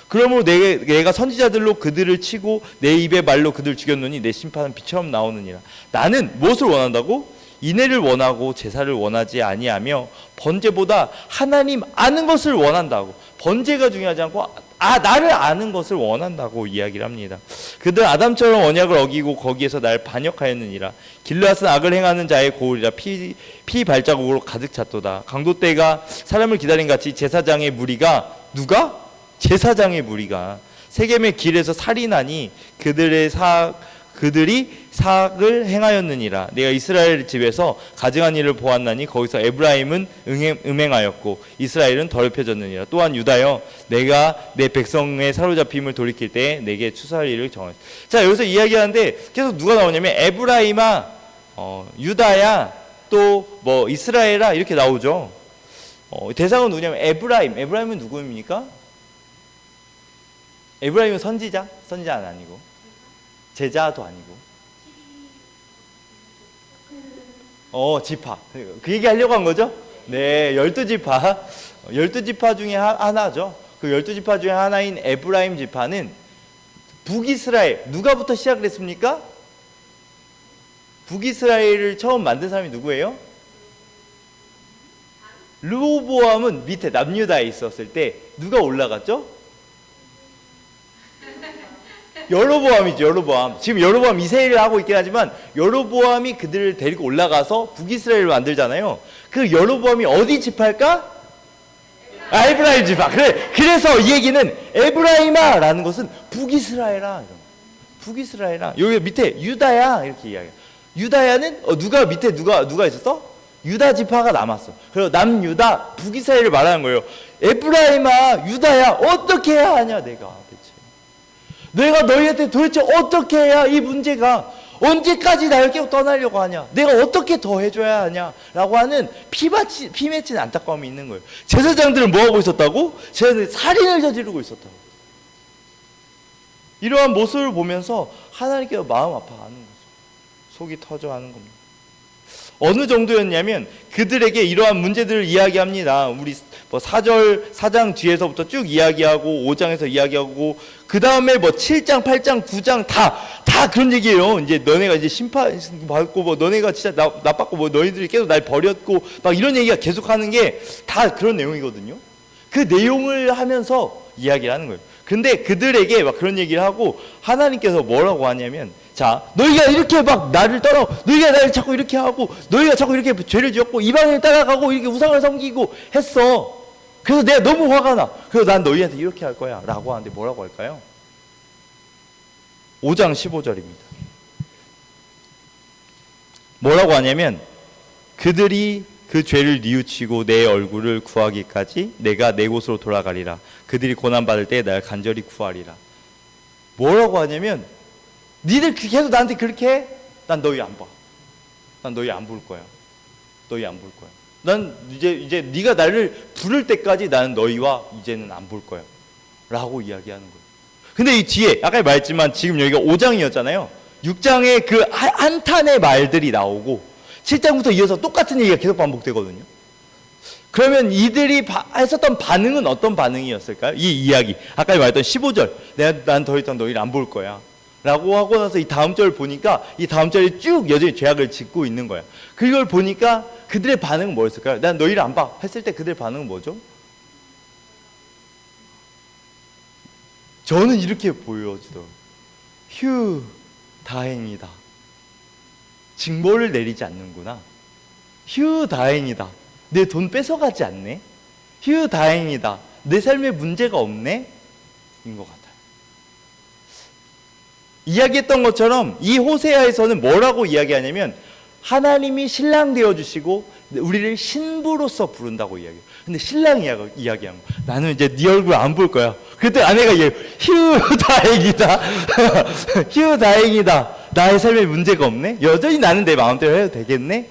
그러므로 내가 선지자들로 그들을 치고 내 입의 말로 그들을 죽였노니 내 심판은 비처럼 나오느니라. 나는 무엇을 원한다고? 인애를 원하고 제사를 원하지 아니하며 번제보다 하나님 아는 것을 원한다고. 번제가 중요하지 않고 나를 아는 것을 원한다고 이야기를 합니다. 그들 아담처럼 언약을 어기고 거기에서 날 반역하였느니라. 길르앗은 악을 행하는 자의 고울이라. 피 발자국으로 가득 찼도다. 강도 때가 사람을 기다린 같이 제사장의 무리가 누가? 제사장의 무리가 세겜의 길에서 살인하니 그들이 사악을 행하였느니라. 내가 이스라엘 집에서 가증한 일을 보았나니 거기서 에브라임은 음행하였고 이스라엘은 더럽혀졌느니라. 또한 유다여, 내가 내 백성의 사로잡힘을 돌이킬 때 내게 추수할 일을 정하였다. 자, 여기서 이야기하는데 계속 누가 나오냐면 에브라임아, 유다야, 또 뭐 이스라엘아 이렇게 나오죠. 대상은 누구냐면 에브라임은 누구입니까? 에브라임은 선지자는 아니고 제자도 아니고 지파. 그 얘기 하려고 한 거죠? 네, 12지파. 12지파 중에 하나죠. 그 12지파 중에 하나인 에브라임 지파는 북이스라엘, 누가부터 시작을 했습니까? 북이스라엘을 처음 만든 사람이 누구예요? 르호보암은 밑에 남유다에 있었을 때 누가 올라갔죠? 여로보암이죠. 여로보암. 지금 여로보암 2세를 하고 있긴 하지만 여로보암이 그들을 데리고 올라가서 북이스라엘을 만들잖아요. 그 여로보암이 어디 지파일까? 에브라임 지파. 그래서 이 얘기는 에브라임아 라는 것은 북이스라엘아. 북이스라엘아. 여기 밑에 유다야 이렇게 이야기해요. 유다야는 누가 밑에 누가 있었어? 유다 지파가 남았어. 그리고 남유다 북이스라엘을 말하는 거예요. 에브라임아, 유다야, 어떻게 해야 하냐 내가 내가 너희한테 도대체 어떻게 해야 이 문제가 언제까지 나를 깨고 떠나려고 하냐, 내가 어떻게 더 해줘야 하냐 라고 하는 피 맺힌 안타까움이 있는 거예요. 제사장들은 뭐하고 있었다고? 제사장들이 살인을 저지르고 있었다고. 이러한 모습을 보면서 하나님께서 마음 아파하는 거죠. 속이 터져하는 겁니다. 어느 정도였냐면 그들에게 이러한 문제들을 이야기합니다. 우리 4장 뒤에서부터 쭉 이야기하고 5장에서 이야기하고 그 다음에 7장, 8장, 9장 다 그런 얘기예요. 이제 너네가 이제 심판 받고 너네가 진짜 나빴고 너희들이 계속 날 버렸고 막 이런 얘기가 계속하는 게 다 그런 내용이거든요. 그 내용을 하면서 이야기를 하는 거예요. 근데 그들에게 막 그런 얘기를 하고 하나님께서 뭐라고 하냐면, 자, 너희가 이렇게 막 나를 떠나, 너희가 나를 자꾸 이렇게 하고, 너희가 자꾸 이렇게 죄를 지었고 이방인을 따라가고 이렇게 우상을 섬기고 했어. 그래서 내가 너무 화가 나. 그래서 난 너희한테 이렇게 할 거야 라고 하는데 뭐라고 할까요? 5장 15절입니다. 뭐라고 하냐면, 그들이 그 죄를 뉘우치고 내 얼굴을 구하기까지 내가 내 곳으로 돌아가리라. 그들이 고난받을 때 날 간절히 구하리라. 뭐라고 하냐면, 니들 계속 나한테 그렇게 해? 난 너희 안 봐. 난 너희 안 볼 거야. 너희 안 볼 거야. 난 이제 네가 나를 부를 때까지 나는 너희와 이제는 안 볼 거야 라고 이야기하는 거예요. 근데 이 뒤에 아까 말했지만 지금 여기가 5장이었잖아요 6장에 그 한탄의 말들이 나오고 7장부터 이어서 똑같은 얘기가 계속 반복되거든요. 그러면 이들이 했었던 반응은 어떤 반응이었을까요? 이 이야기 아까 말했던 15절 난 더 이상 너희를 안 볼 거야 라고 하고 나서 이 다음 절을 보니까 이 다음 절이 쭉 여전히 죄악을 짓고 있는 거야. 그걸 보니까 그들의 반응은 뭐였을까요? 난 너희를 안 봐 했을 때 그들의 반응은 뭐죠? 저는 이렇게 보여지더라고요. 휴, 다행이다. 징벌을 내리지 않는구나. 휴, 다행이다. 내 돈 뺏어가지 않네. 휴, 다행이다. 내 삶에 문제가 없네. 인 것 같아요. 이야기했던 것처럼 이 호세아에서는 뭐라고 이야기하냐면 하나님이 신랑 되어주시고 우리를 신부로서 부른다고 이야기해요. 근데 신랑이 이야기한 거. 나는 이제 네 얼굴 안 볼 거야. 그때 아내가 휴 다행이다. 휴 다행이다. 나의 삶에 문제가 없네. 여전히 나는 내 마음대로 해도 되겠네.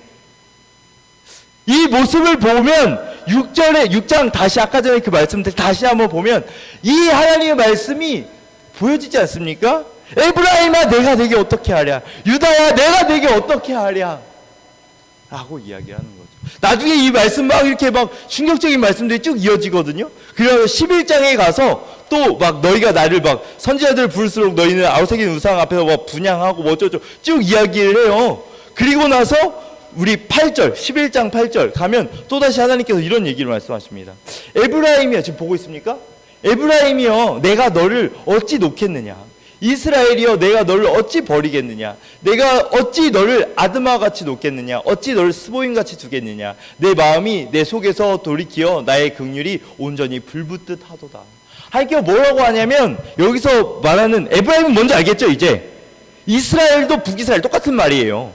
이 모습을 보면 6장 다시 아까 전에 그 말씀들 다시 한번 보면 이 하나님의 말씀이 보여지지 않습니까? 에브라임아 내가 내게 어떻게 하랴. 유다야 내가 내게 어떻게 하랴. 라고 이야기하는 거죠. 나중에 이 말씀 막 이렇게 막 충격적인 말씀들이 쭉 이어지거든요. 그래서 11장에 가서 또 막 너희가 나를 막 선지자들을 부를수록 너희는 아우색인 우상 앞에서 막 분향하고 뭐 어쩌고 쭉 이야기를 해요. 그리고 나서 우리 8절 11장 8절 가면 또다시 하나님께서 이런 얘기를 말씀하십니다. 에브라임이야 지금 보고 있습니까? 에브라임이여 내가 너를 어찌 놓겠느냐. 이스라엘이여 내가 너를 어찌 버리겠느냐. 내가 어찌 너를 아드마와 같이 놓겠느냐. 어찌 너를 스보임같이 두겠느냐. 내 마음이 내 속에서 돌이키어 나의 긍휼이 온전히 불붙듯 하도다. 하나님께서 뭐라고 하냐면 여기서 말하는 에브라임은 뭔지 알겠죠 이제. 이스라엘도 북이스라엘 똑같은 말이에요.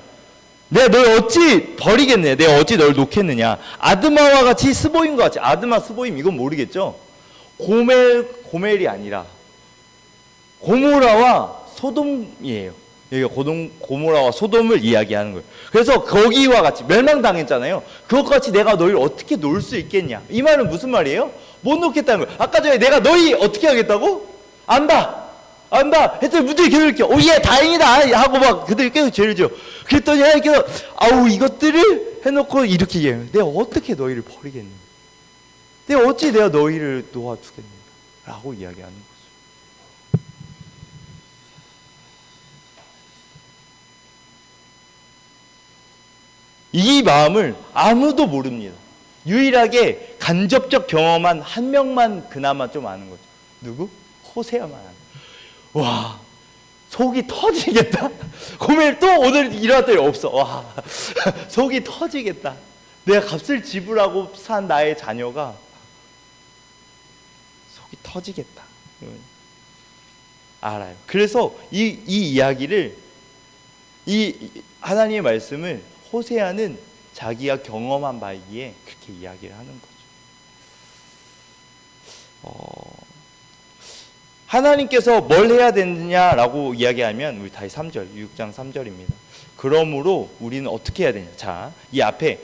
내가 널 어찌 버리겠느냐. 내가 어찌 널 놓겠느냐. 아드마와 같이 스보임과 같이. 아드마 스보임 이건 모르겠죠. 고멜이 아니라 고모라와 소돔이에요. 여기가 고모라와 소돔을 이야기하는 거예요. 그래서 거기와 같이 멸망당했잖아요. 그것과 같이 내가 너희를 어떻게 놓을 수 있겠냐. 이 말은 무슨 말이에요? 못 놓겠다는 거예요. 아까 전에 내가 너희 어떻게 하겠다고? 안다 했더니 문제를 계속 이렇게 오예 다행이다 하고 막 그들이 계속 죄를 지어. 그랬더니 하나님께서 아우 이것들을 해놓고 이렇게 얘기해요. 내가 어떻게 너희를 버리겠니? 내가 어찌 내가 너희를 놓아주겠니? 라고 이야기하는 거예요. 이 마음을 아무도 모릅니다. 유일하게 간접적 경험한 한 명만 그나마 좀 아는 거죠. 누구? 호세아만 아는 거예요. 와 속이 터지겠다. 고멜 또 오늘 일어났더니 없어. 와 속이 터지겠다. 내가 값을 지불하고 산 나의 자녀가 속이 터지겠다. 알아요. 그래서 이 이야기를 이 하나님의 말씀을 호세아는 자기가 경험한 바이기에 그렇게 이야기를 하는 거죠. 하나님께서 뭘 해야 되느냐라고 이야기하면 우리 다시 3절, 6장 3절입니다. 그러므로 우리는 어떻게 해야 되냐? 이 앞에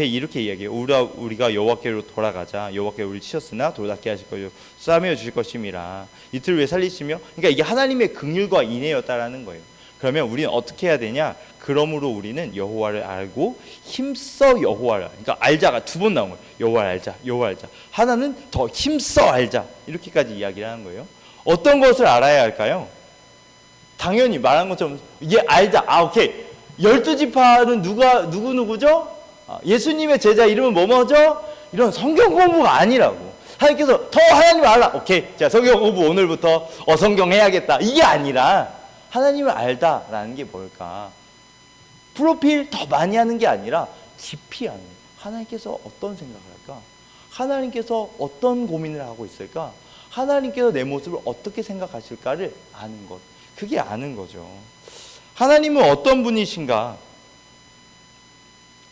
이렇게 이야기해요. 우리가 여호와께로 돌아가자. 여호와께 우리를 치셨으나 돌아게 하실 것이요 싸매어 주실 것임이라. 이틀 후에 살리시며. 그러니까 이게 하나님의 긍휼과 인애였다라는 거예요. 그러면 우리는 어떻게 해야 되냐? 그러므로 우리는 여호와를 알고 힘써 여호와를 그러니까 알자가 두 번 나온 거예요. 여호와를 알자, 여호와를 알자. 하나는 더 힘써 알자. 이렇게까지 이야기를 하는 거예요. 어떤 것을 알아야 할까요? 당연히 말한 것처럼 이게 알자. 오케이. 12지파는 누구죠? 예수님의 제자 이름은 뭐죠? 이런 성경 공부가 아니라고. 하나님께서 더 하나님을 알아. 오케이. 자, 성경 공부 오늘부터 성경 해야겠다. 이게 아니라 하나님을 알다라는 게 뭘까? 프로필 더 많이 하는 게 아니라 깊이 하는 거예요. 하나님께서 어떤 생각을 할까? 하나님께서 어떤 고민을 하고 있을까? 하나님께서 내 모습을 어떻게 생각하실까를 아는 것. 그게 아는 거죠. 하나님은 어떤 분이신가?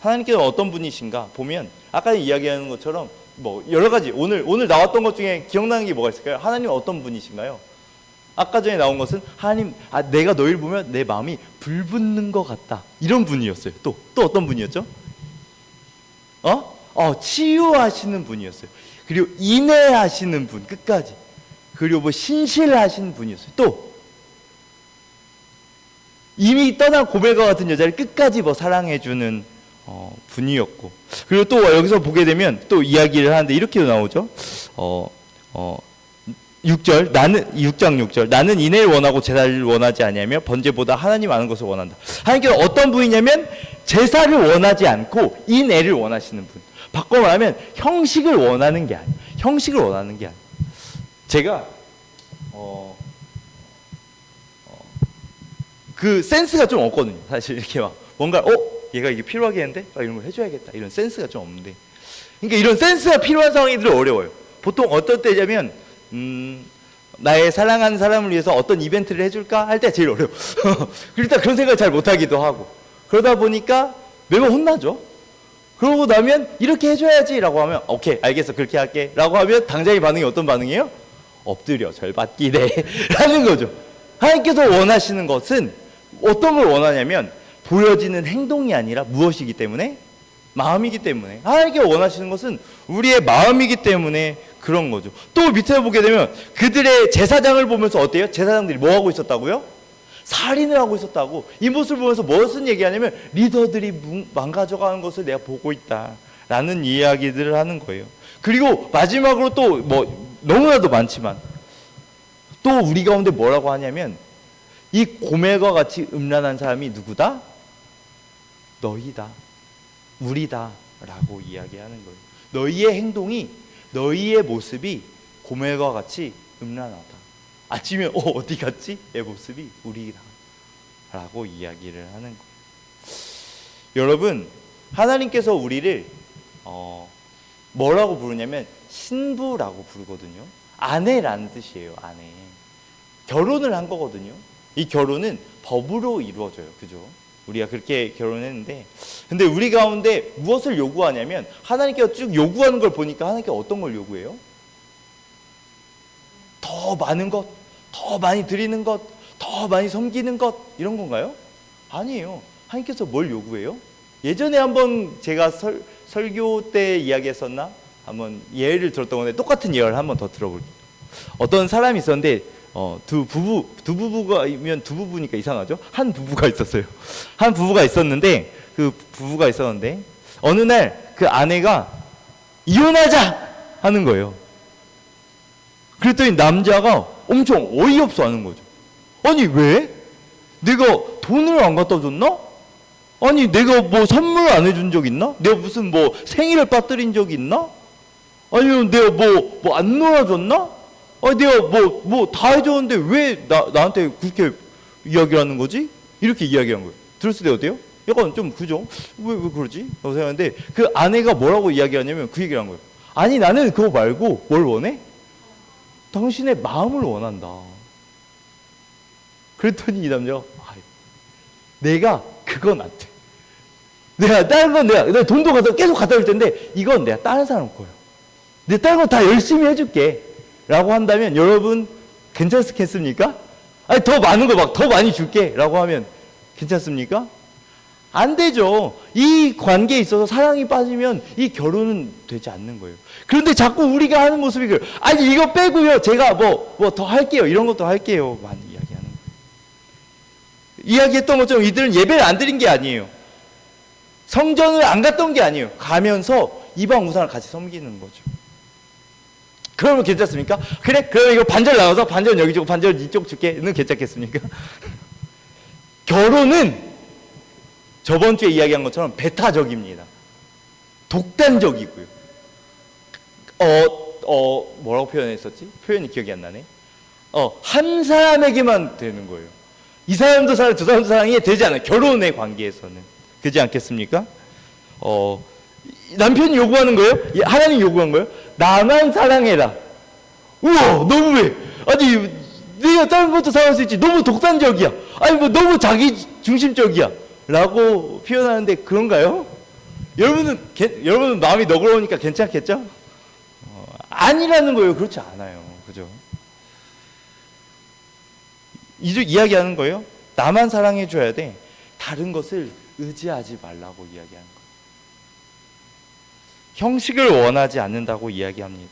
하나님께서 어떤 분이신가? 보면 아까 이야기하는 것처럼 뭐 여러 가지 오늘 나왔던 것 중에 기억나는 게 뭐가 있을까요? 하나님은 어떤 분이신가요? 아까 전에 나온 것은 하나님, 내가 너희를 보면 내 마음이 불붙는 것 같다. 이런 분이었어요. 또 어떤 분이었죠? 치유하시는 분이었어요. 그리고 인내하시는 분, 끝까지. 그리고 뭐 신실하신 분이었어요. 또 이미 떠난 고멜과 같은 여자를 끝까지 뭐 사랑해주는 분이었고. 그리고 또 여기서 보게 되면 또 이야기를 하는데 이렇게도 나오죠. 6절 6절 나는 인애를 원하고 제사를 원하지 아니하며 번제보다 하나님 아는 것을 원한다. 하나님께서 어떤 분이냐면 제사를 원하지 않고 인애를 원하시는 분. 바꿔 말하면 형식을 원하는 게 아니에요. 형식을 원하는 게 아니에요. 제가 그 센스가 좀 없거든요. 사실 이렇게 막 뭔가 얘가 이게 필요하겠는데 이런 걸 해줘야겠다. 이런 센스가 좀 없는데. 그러니까 이런 센스가 필요한 상황이 늘 어려워요. 보통 어떤 때냐면 나의 사랑하는 사람을 위해서 어떤 이벤트를 해줄까 할 때 제일 어려워. 일단 그런 생각을 잘 못하기도 하고, 그러다 보니까 매번 혼나죠. 그러고 나면 이렇게 해줘야지 라고 하면 오케이 알겠어 그렇게 할게 라고 하면 당장의 반응이 어떤 반응이에요? 엎드려 절받기래 라는 거죠. 하나님께서 원하시는 것은 어떤 걸 원하냐면 보여지는 행동이 아니라 무엇이기 때문에? 마음이기 때문에. 하나님께 원하시는 것은 우리의 마음이기 때문에 그런 거죠. 또 밑에 보게 되면 그들의 제사장을 보면서 어때요? 제사장들이 뭐 하고 있었다고요? 살인을 하고 있었다고. 이 모습을 보면서 무엇을 얘기하냐면 리더들이 망가져가는 것을 내가 보고 있다라는 이야기들을 하는 거예요. 그리고 마지막으로 또 뭐 너무나도 많지만 또 우리 가운데 뭐라고 하냐면 이 고멜과 같이 음란한 사람이 누구다? 너희다, 우리다 라고 이야기하는 거예요. 너희의 행동이, 너희의 모습이 고멜과 같이 음란하다. 아침에 어디 갔지? 내 모습이 우리다 라고 이야기를 하는 거예요. 여러분, 하나님께서 우리를 뭐라고 부르냐면 신부라고 부르거든요. 아내라는 뜻이에요. 아내. 결혼을 한 거거든요. 이 결혼은 법으로 이루어져요. 그죠? 우리가 그렇게 결혼했는데, 근데 우리 가운데 무엇을 요구하냐면 하나님께서 쭉 요구하는 걸 보니까 하나님께서 어떤 걸 요구해요? 더 많은 것, 더 많이 드리는 것, 더 많이 섬기는 것, 이런 건가요? 아니에요. 하나님께서 뭘 요구해요? 예전에 한번 제가 설교 때 이야기했었나? 한번 예를 들었던 건데 똑같은 예를 한번 더 들어볼게요. 어떤 사람이 있었는데 두 부부가면 두 부부니까 이상하죠? 한 부부가 있었어요. 한 부부가 있었는데 그 부부가 있었는데 어느 날 그 아내가 이혼하자 하는 거예요. 그랬더니 남자가 엄청 어이없어 하는 거죠. 아니 왜? 내가 돈을 안 갖다 줬나? 아니 내가 뭐 선물 안 해준 적 있나? 내가 무슨 뭐 생일을 빠뜨린 적이 있나? 아니면 내가 뭐 안 놀아줬나? 아니 내가 뭐 다 해줬는데 왜 나한테 그렇게 이야기를 하는 거지? 이렇게 이야기한 거예요. 들었을 때 어때요? 약간 좀 그죠? 왜 그러지? 라고 생각하는데 그 아내가 뭐라고 이야기하냐면 그 얘기를 한 거예요. 아니 나는 그거 말고 뭘 원해? 당신의 마음을 원한다. 그랬더니 이 남자가 내가 그건 안 돼. 내가 다른 건 내가 돈도 계속 갖다 줄 텐데 이건 내가 다른 사람 거예요. 내가 다른 거 다 열심히 해줄게 라고 한다면 여러분 괜찮겠습니까? 아니 더 많은 거 막 더 많이 줄게 라고 하면 괜찮습니까? 안 되죠. 이 관계에 있어서 사랑이 빠지면 이 결혼은 되지 않는 거예요. 그런데 자꾸 우리가 하는 모습이 아니 이거 빼고요 제가 뭐 더 할게요 이런 것도 할게요 많이 이야기하는 거예요. 이야기했던 것처럼 이들은 예배를 안 드린 게 아니에요. 성전을 안 갔던 게 아니에요. 가면서 이방 우상을 같이 섬기는 거죠. 그러면 괜찮습니까? 그래? 그러면 이거 반절 나눠서 반절 여기 주고 반절 이쪽 줄게는 괜찮겠습니까? 결혼은 저번 주에 이야기한 것처럼 배타적입니다. 독단적이고요. 뭐라고 표현했었지? 표현이 기억이 안 나네. 한 사람에게만 되는 거예요. 이 사람도 사랑, 두 사람도 사랑이 되지 않아요. 결혼의 관계에서는. 그렇지 않겠습니까? 남편이 요구하는 거예요? 하나님 요구한 거예요? 나만 사랑해라. 우와, 너무해. 아니, 네가 다른 것도 사랑할 수 있지. 너무 독단적이야. 아니, 뭐 너무 자기 중심적이야. 라고 표현하는데 그런가요? 여러분은 마음이 너그러우니까 괜찮겠죠? 아니라는 거예요. 그렇지 않아요. 그죠? 이야기하는 거예요. 나만 사랑해줘야 돼. 다른 것을 의지하지 말라고 이야기하는 거예요. 형식을 원하지 않는다고 이야기합니다.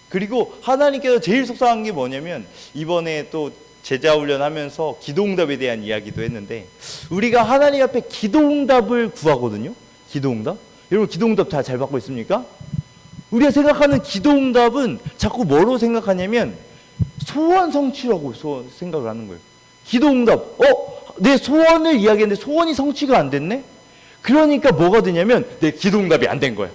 그리고 하나님께서 제일 속상한 게 뭐냐면 이번에 또 제자훈련하면서 기도응답에 대한 이야기도 했는데 우리가 하나님 앞에 기도응답을 구하거든요. 기도응답. 여러분 기도응답 다 잘 받고 있습니까? 우리가 생각하는 기도응답은 자꾸 뭐로 생각하냐면 소원 성취라고 생각을 하는 거예요. 기도응답. 내 소원을 이야기했는데 소원이 성취가 안 됐네? 그러니까 뭐가 되냐면 내 기도응답이 안 된 거야.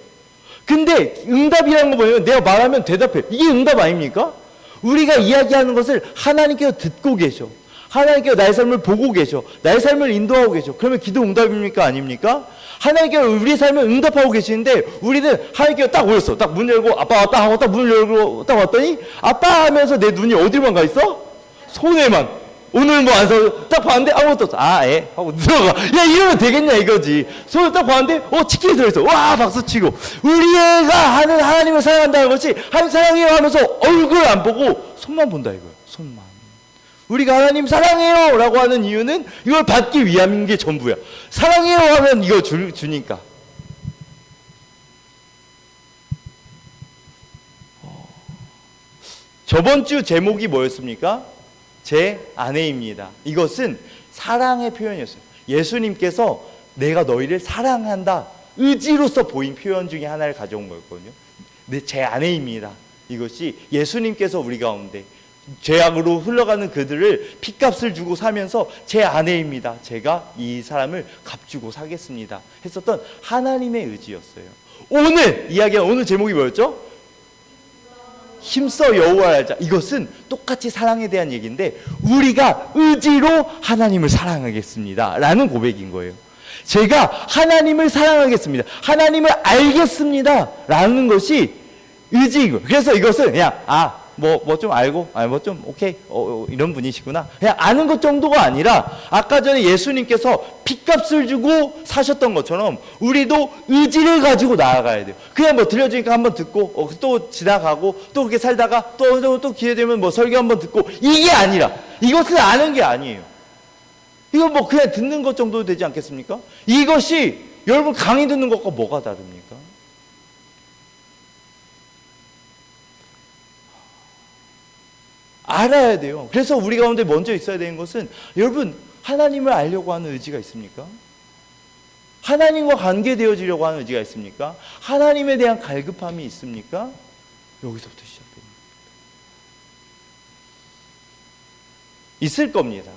근데 응답이라는 거 보면 내가 말하면 대답해. 이게 응답 아닙니까? 우리가 이야기하는 것을 하나님께서 듣고 계셔. 하나님께서 나의 삶을 보고 계셔. 나의 삶을 인도하고 계셔. 그러면 기도 응답입니까? 아닙니까? 하나님께서 우리의 삶을 응답하고 계시는데 우리는 하나님께서 딱 오셨어. 딱 문 열고 아빠 왔다 하고 딱 문을 열고 딱 왔더니 아빠 하면서 내 눈이 어디로만 가 있어? 손에만. 오늘 뭐 안 사, 딱 봤는데 아무것도 없어. 아, 예. 하고 들어가. 야, 이러면 되겠냐, 이거지. 손을 딱 봤는데, 치킨이 들어있어. 와, 박수 치고. 우리 애가 하는 하나님을 사랑한다는 것이, 하나님 사랑해요 하면서 얼굴 안 보고 손만 본다, 이거야. 손만. 우리가 하나님 사랑해요 라고 하는 이유는 이걸 받기 위함인 게 전부야. 사랑해요 하면 이거 주니까. 저번 주 제목이 뭐였습니까? 제 아내입니다. 이것은 사랑의 표현이었어요. 예수님께서 내가 너희를 사랑한다 의지로서 보인 표현 중에 하나를 가져온 거였거든요. 제 아내입니다. 이것이 예수님께서 우리 가운데 죄악으로 흘러가는 그들을 핏값을 주고 사면서 제 아내입니다. 제가 이 사람을 값주고 사겠습니다. 했었던 하나님의 의지였어요. 오늘 이야기한 오늘 제목이 뭐였죠? 힘써 여호와를 알자. 이것은 똑같이 사랑에 대한 얘기인데 우리가 의지로 하나님을 사랑하겠습니다 라는 고백인 거예요. 제가 하나님을 사랑하겠습니다, 하나님을 알겠습니다 라는 것이 의지인 거예요. 그래서 이것은 그냥 뭐 좀 알고 뭐 좀 오케이 이런 분이시구나 그냥 아는 것 정도가 아니라 아까 전에 예수님께서 핏값을 주고 사셨던 것처럼 우리도 의지를 가지고 나아가야 돼요. 그냥 뭐 들려주니까 한번 듣고 또 지나가고 또 그렇게 살다가 또 기회 되면 뭐 설교 한번 듣고 이게 아니라 이것은 아는 게 아니에요. 이건 뭐 그냥 듣는 것 정도 되지 않겠습니까? 이것이 여러분 강의 듣는 것과 뭐가 다릅니까? 알아야 돼요. 그래서 우리 가운데 먼저 있어야 되는 것은 여러분 하나님을 알려고 하는 의지가 있습니까? 하나님과 관계되어지려고 하는 의지가 있습니까? 하나님에 대한 갈급함이 있습니까? 여기서부터 시작됩니다. 있을 겁니다.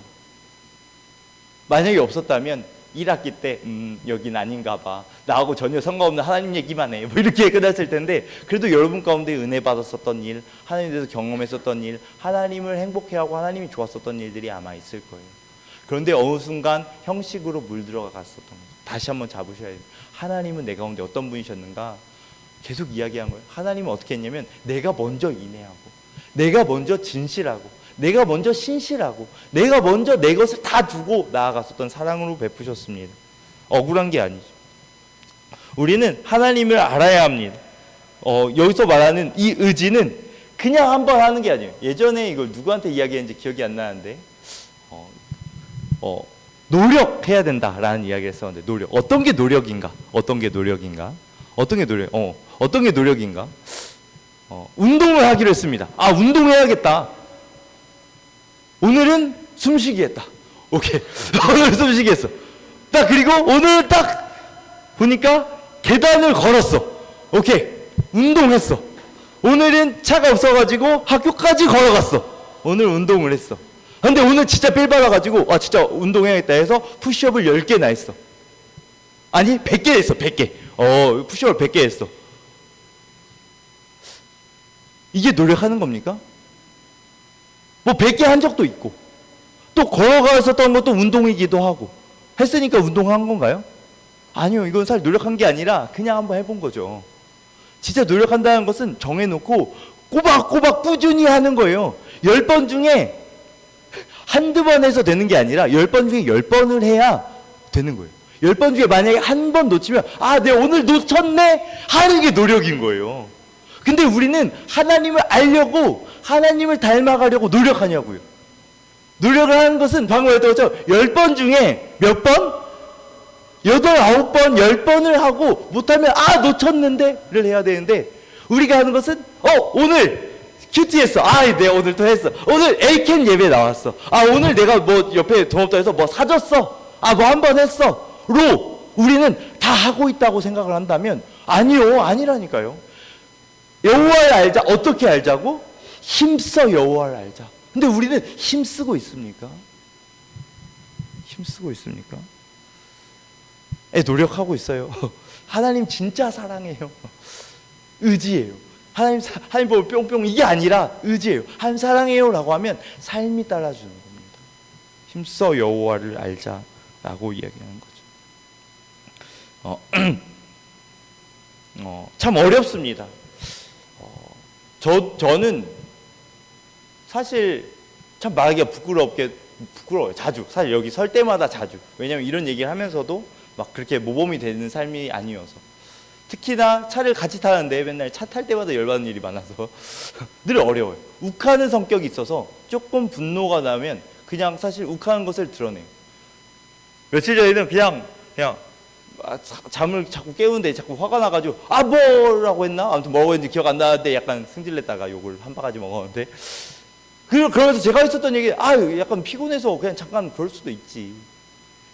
만약에 없었다면 1학기 때 여긴 아닌가 봐, 나하고 전혀 상관없는 하나님 얘기만 해, 뭐 이렇게 끝났을 텐데 그래도 여러분 가운데 은혜 받았었던 일, 하나님에 대해서 경험했었던 일, 하나님을 행복해하고 하나님이 좋았었던 일들이 아마 있을 거예요. 그런데 어느 순간 형식으로 물들어가 갔었던 거죠. 다시 한번 잡으셔야 돼요. 하나님은 내 가운데 어떤 분이셨는가 계속 이야기한 거예요. 하나님은 어떻게 했냐면 내가 먼저 인내하고, 내가 먼저 진실하고, 내가 먼저 신실하고, 내가 먼저 내 것을 다 주고 나아갔었던 사랑으로 베푸셨습니다. 억울한 게 아니죠. 우리는 하나님을 알아야 합니다. 여기서 말하는 이 의지는 그냥 한번 하는 게 아니에요. 예전에 이걸 누구한테 이야기했는지 기억이 안 나는데 노력해야 된다라는 이야기를 했었는데, 노력. 어떤 게 노력인가? 어떤 게 노력인가? 어떤 게 노력? 어떤 게 노력인가? 운동을 하기로 했습니다. 운동해야겠다. 오늘은 숨쉬기 했다. 오케이. 오늘 숨쉬기 했어. 그리고 오늘 딱 보니까 계단을 걸었어. 오케이. 운동했어. 오늘은 차가 없어가지고 학교까지 걸어갔어. 오늘 운동을 했어. 근데 오늘 진짜 삘 받아가지고 진짜 운동해야겠다 해서 푸시업을 10개나 했어. 아니 100개 했어. 100개. 푸시업을 100개 했어. 이게 노력하는 겁니까? 뭐 100개 한 적도 있고 또 걸어갔었던 것도 운동이기도 하고 했으니까 운동한 건가요? 아니요. 이건 사실 노력한 게 아니라 그냥 한번 해본 거죠. 진짜 노력한다는 것은 정해놓고 꼬박꼬박 꾸준히 하는 거예요. 10번 중에 한두 번 해서 되는 게 아니라 10번 중에 10번을 해야 되는 거예요. 10번 중에 만약에 한 번 놓치면 내가 오늘 놓쳤네 하는 게 노력인 거예요. 근데 우리는 하나님을 알려고, 하나님을 닮아가려고 노력하냐고요. 노력을 하는 것은 방금 말했던 것처럼 10번 중에 몇 번? 8, 9번, 10번을 하고 못하면 놓쳤는데를 해야 되는데, 우리가 하는 것은 오늘 큐티 했어. 내가 오늘 또 했어. 오늘 에이켄 예배 나왔어. 오늘 내가 뭐 옆에 동업도 해서 뭐 사줬어. 뭐 한 번 했어. 로 우리는 다 하고 있다고 생각을 한다면 아니요. 아니라니까요. 여호와를 알자. 어떻게 알자고? 힘써 여호와를 알자. 근데 우리는 힘쓰고 있습니까? 힘쓰고 있습니까? 노력하고 있어요. 하나님 진짜 사랑해요. 의지예요. 하나님 보고 뿅뿅 이게 아니라 의지예요. 하나님 사랑해요 라고 하면 삶이 따라주는 겁니다. 힘써 여호와를 알자라고 이야기하는 거죠. 어, 참 어렵습니다. 저는 사실 참 말하기가 부끄러워요. 자주. 사실 여기 설 때마다 자주. 왜냐면 이런 얘기를 하면서도 막 그렇게 모범이 되는 삶이 아니어서. 특히나 차를 같이 타는데 맨날 차 탈 때마다 열받는 일이 많아서 늘 어려워요. 욱하는 성격이 있어서 조금 분노가 나면 그냥 사실 욱하는 것을 드러내요. 며칠 전에는 그냥 잠을 자꾸 깨우는데 자꾸 화가 나가지고 뭐라고 했나? 아무튼 뭐라고 했는지 기억 안 나는데 약간 승질냈다가 욕을 한 바가지 먹었는데 그러면서 제가 했었던 얘기 약간 피곤해서 그냥 잠깐 그럴 수도 있지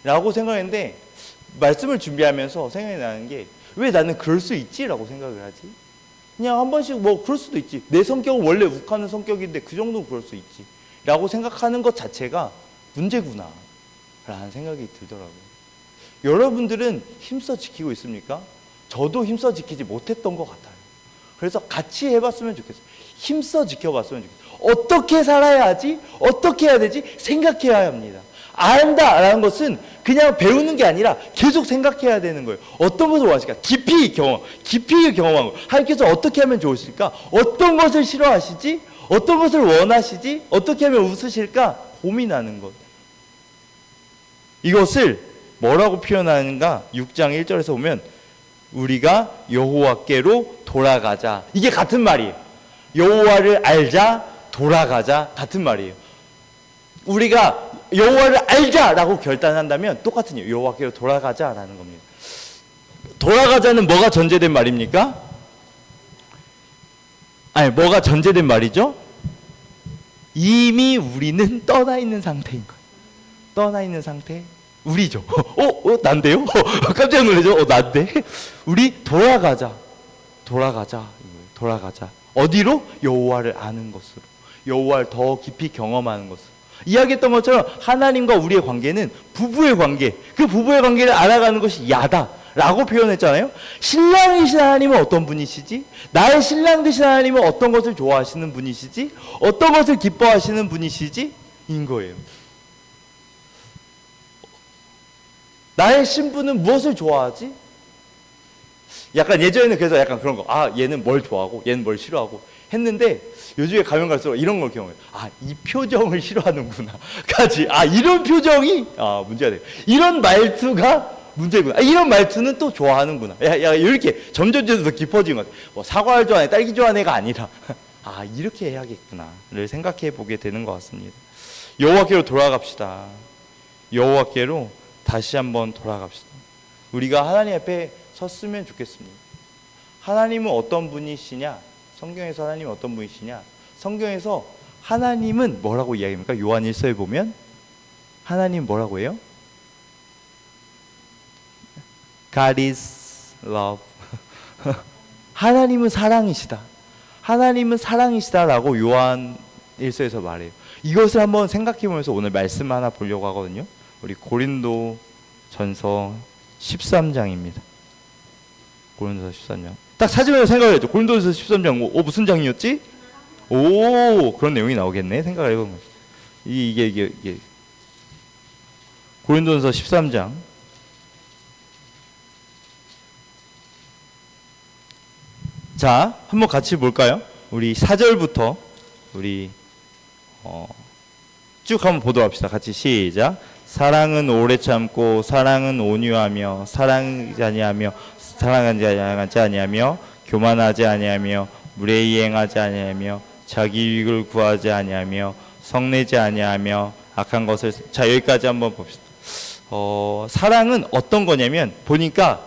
라고 생각했는데 말씀을 준비하면서 생각이 나는 게 왜 나는 그럴 수 있지? 라고 생각을 하지? 그냥 한 번씩 뭐 그럴 수도 있지. 내 성격은 원래 욱하는 성격인데 그 정도는 그럴 수 있지 라고 생각하는 것 자체가 문제구나 라는 생각이 들더라고요. 여러분들은 힘써 지키고 있습니까? 저도 힘써 지키지 못했던 것 같아요. 그래서 같이 해봤으면 좋겠어요. 힘써 지켜봤으면 좋겠어요. 어떻게 살아야 하지? 어떻게 해야 되지? 생각해야 합니다. 안다라는 것은 그냥 배우는 게 아니라 계속 생각해야 되는 거예요. 어떤 것을 원하실까? 깊이 경험한 거. 하나님께서 어떻게 하면 좋으실까? 어떤 것을 싫어하시지? 어떤 것을 원하시지? 어떻게 하면 웃으실까? 고민하는 것. 이것을 뭐라고 표현하는가? 6장 1절에서 보면 우리가 여호와께로 돌아가자. 이게 같은 말이에요. 여호와를 알자, 돌아가자 같은 말이에요. 우리가 여호와를 알자라고 결단한다면 똑같은 이유. 여호와께로 돌아가자라는 겁니다. 돌아가자는 뭐가 전제된 말입니까? 뭐가 전제된 말이죠? 이미 우리는 떠나 있는 상태인 거예요. 떠나 있는 상태. 우리죠. 난데요? 깜짝 놀라죠? 난데? 우리 돌아가자. 어디로? 여호와를 아는 것으로. 여호와를 더 깊이 경험하는 것으로. 이야기했던 것처럼 하나님과 우리의 관계는 부부의 관계. 그 부부의 관계를 알아가는 것이 야다라고 표현했잖아요. 신랑이신 하나님은 어떤 분이시지? 나의 신랑 되신 하나님은 어떤 것을 좋아하시는 분이시지? 어떤 것을 기뻐하시는 분이시지? 인 거예요. 나의 신부는 무엇을 좋아하지? 약간 예전에는 그래서 약간 그런 거. 얘는 뭘 좋아하고 얘는 뭘 싫어하고 했는데 요즘에 가면 갈수록 이런 걸 경험해요. 이 표정을 싫어하는구나. 이런 표정이 문제가 돼요. 이런 말투가 문제구나. 이런 말투는 또 좋아하는구나. 이렇게 점점 더 깊어지는 것 같아요. 뭐 사과를 좋아하네, 딸기 좋아하네가 아니라 이렇게 해야겠구나를 생각해 보게 되는 것 같습니다. 여호와께로 돌아갑시다. 여호와께로 다시 한번 돌아갑시다. 우리가 하나님 앞에 섰으면 좋겠습니다. 하나님은 어떤 분이시냐? 성경에서 하나님은 어떤 분이시냐? 성경에서 하나님은 뭐라고 이야기합니까? 요한 1서에 보면 하나님 뭐라고 해요? God is love. 하나님은 사랑이시다. 하나님은 사랑이시다라고 요한 1서에서 말해요. 이것을 한번 생각해 보면서 오늘 말씀 하나 보려고 하거든요. 우리 고린도 전서 13장입니다. 고린도서 13장. 딱 찾으면서 생각을 했죠. 고린도서 13장 무슨 장이었지? 그런 내용이 나오겠네. 생각을 해보면 이게 고린도서 13장. 자, 한번 같이 볼까요? 우리 4절부터 우리 쭉 한번 보도록 합시다. 같이 시작. 사랑은 오래 참고 사랑은 온유하며 사랑하지 아니하며 교만하지 아니하며 무례이행하지 아니하며 자기 유익을 구하지 아니하며 성내지 아니하며 악한 것을. 자, 여기까지 한번 봅시다. 사랑은 어떤 거냐면 보니까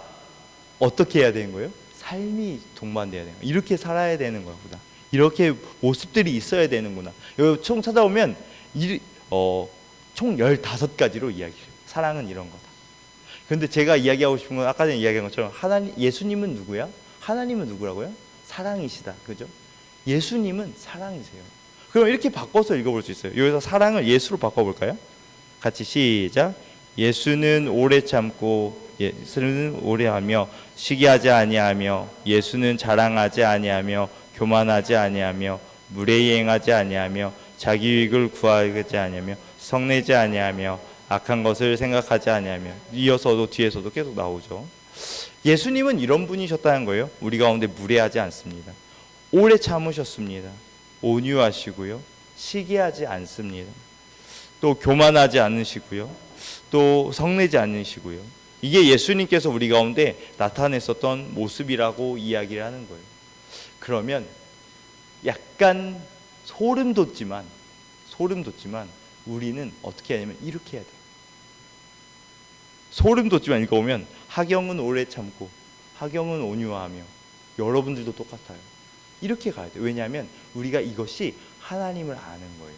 어떻게 해야 되는 거예요? 삶이 동반돼야 되는 거예요. 이렇게 살아야 되는 거구나. 이렇게 모습들이 있어야 되는구나. 여기 총 찾아보면 총 15가지로 이야기해요. 사랑은 이런 거다. 그런데 제가 이야기하고 싶은 건 아까 전에 이야기한 것처럼 예수님은 누구야? 하나님은 누구라고요? 사랑이시다. 그죠? 예수님은 사랑이세요. 그럼 이렇게 바꿔서 읽어볼 수 있어요. 여기서 사랑을 예수로 바꿔볼까요? 같이 시작. 예수는 오래 참고 예수는 오래하며 시기하지 아니하며 예수는 자랑하지 아니하며 교만하지 아니하며 무례이행하지 아니하며 자기 유익을 구하지 아니하며 성내지 아니하며 악한 것을 생각하지 아니하며. 이어서도 뒤에서도 계속 나오죠. 예수님은 이런 분이셨다는 거예요. 우리 가운데 무례하지 않습니다. 오래 참으셨습니다. 온유하시고요. 시기하지 않습니다. 또 교만하지 않으시고요. 또 성내지 않으시고요. 이게 예수님께서 우리 가운데 나타냈었던 모습이라고 이야기를 하는 거예요. 그러면 약간 소름 돋지만 우리는 어떻게 하냐면 이렇게 해야 돼요. 소름 돋지만 읽어보면 하경은 오래 참고 하경은 온유하며 여러분들도 똑같아요. 이렇게 가야 돼요. 왜냐하면 우리가 이것이 하나님을 아는 거예요.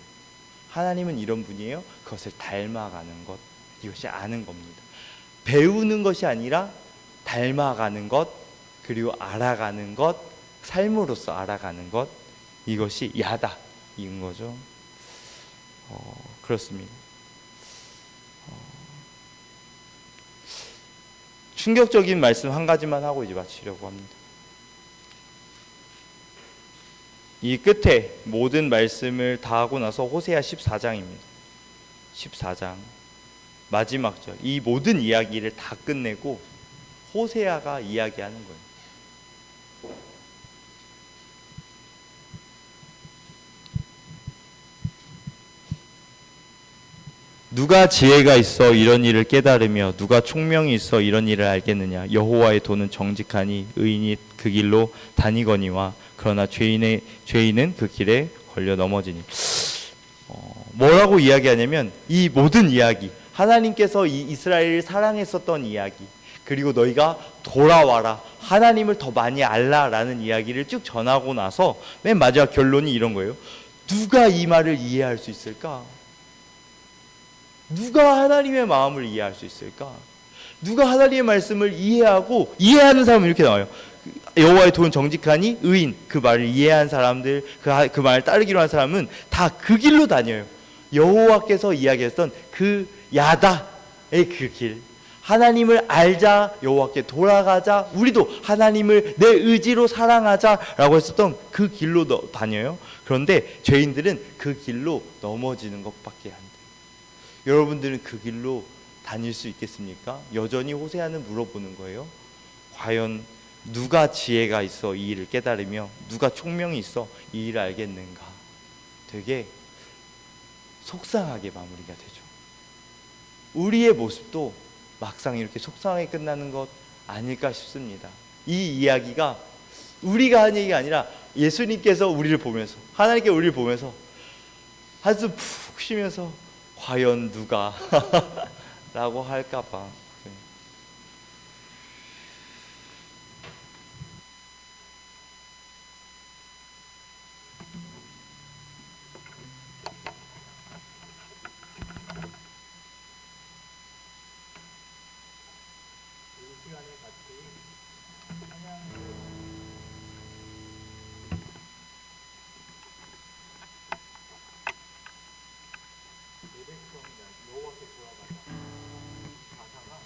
하나님은 이런 분이에요. 그것을 닮아가는 것, 이것이 아는 겁니다. 배우는 것이 아니라 닮아가는 것, 그리고 알아가는 것, 삶으로서 알아가는 것, 이것이 야다인 거죠. 그렇습니다. 충격적인 말씀 한 가지만 하고 이제 마치려고 합니다. 이 끝에 모든 말씀을 다 하고 나서 호세아 14장입니다. 14장 마지막 절, 이 모든 이야기를 다 끝내고 호세아가 이야기하는 거예요. 누가 지혜가 있어 이런 일을 깨달으며 누가 총명이 있어 이런 일을 알겠느냐. 여호와의 도는 정직하니 의인이 그 길로 다니거니와 그러나 죄인은 그 길에 걸려 넘어지니. 뭐라고 이야기하냐면 이 모든 이야기, 하나님께서 이 이스라엘을 사랑했었던 이야기, 그리고 너희가 돌아와라, 하나님을 더 많이 알라라는 이야기를 쭉 전하고 나서 맨 마지막 결론이 이런 거예요. 누가 이 말을 이해할 수 있을까? 누가 하나님의 마음을 이해할 수 있을까? 누가 하나님의 말씀을 이해하고, 이해하는 사람은 이렇게 나와요. 여호와의 도는 정직하니 의인, 그 말을 이해한 사람들, 그 말을 따르기로 한 사람은 다 그 길로 다녀요. 여호와께서 이야기했던 그 야다의 그 길, 하나님을 알자, 여호와께 돌아가자, 우리도 하나님을 내 의지로 사랑하자라고 했었던 그 길로 다녀요. 그런데 죄인들은 그 길로 넘어지는 것밖에 안 돼요. 여러분들은 그 길로 다닐 수 있겠습니까? 여전히 호세아는 물어보는 거예요. 과연 누가 지혜가 있어 이 일을 깨달으며 누가 총명이 있어 이 일을 알겠는가? 되게 속상하게 마무리가 되죠. 우리의 모습도 막상 이렇게 속상하게 끝나는 것 아닐까 싶습니다. 이 이야기가 우리가 한 얘기가 아니라 예수님께서 우리를 보면서, 하나님께 우리를 보면서 한숨 푹 쉬면서 과연 누가 라고 할까봐. 여호와께 돌아가자. 가사가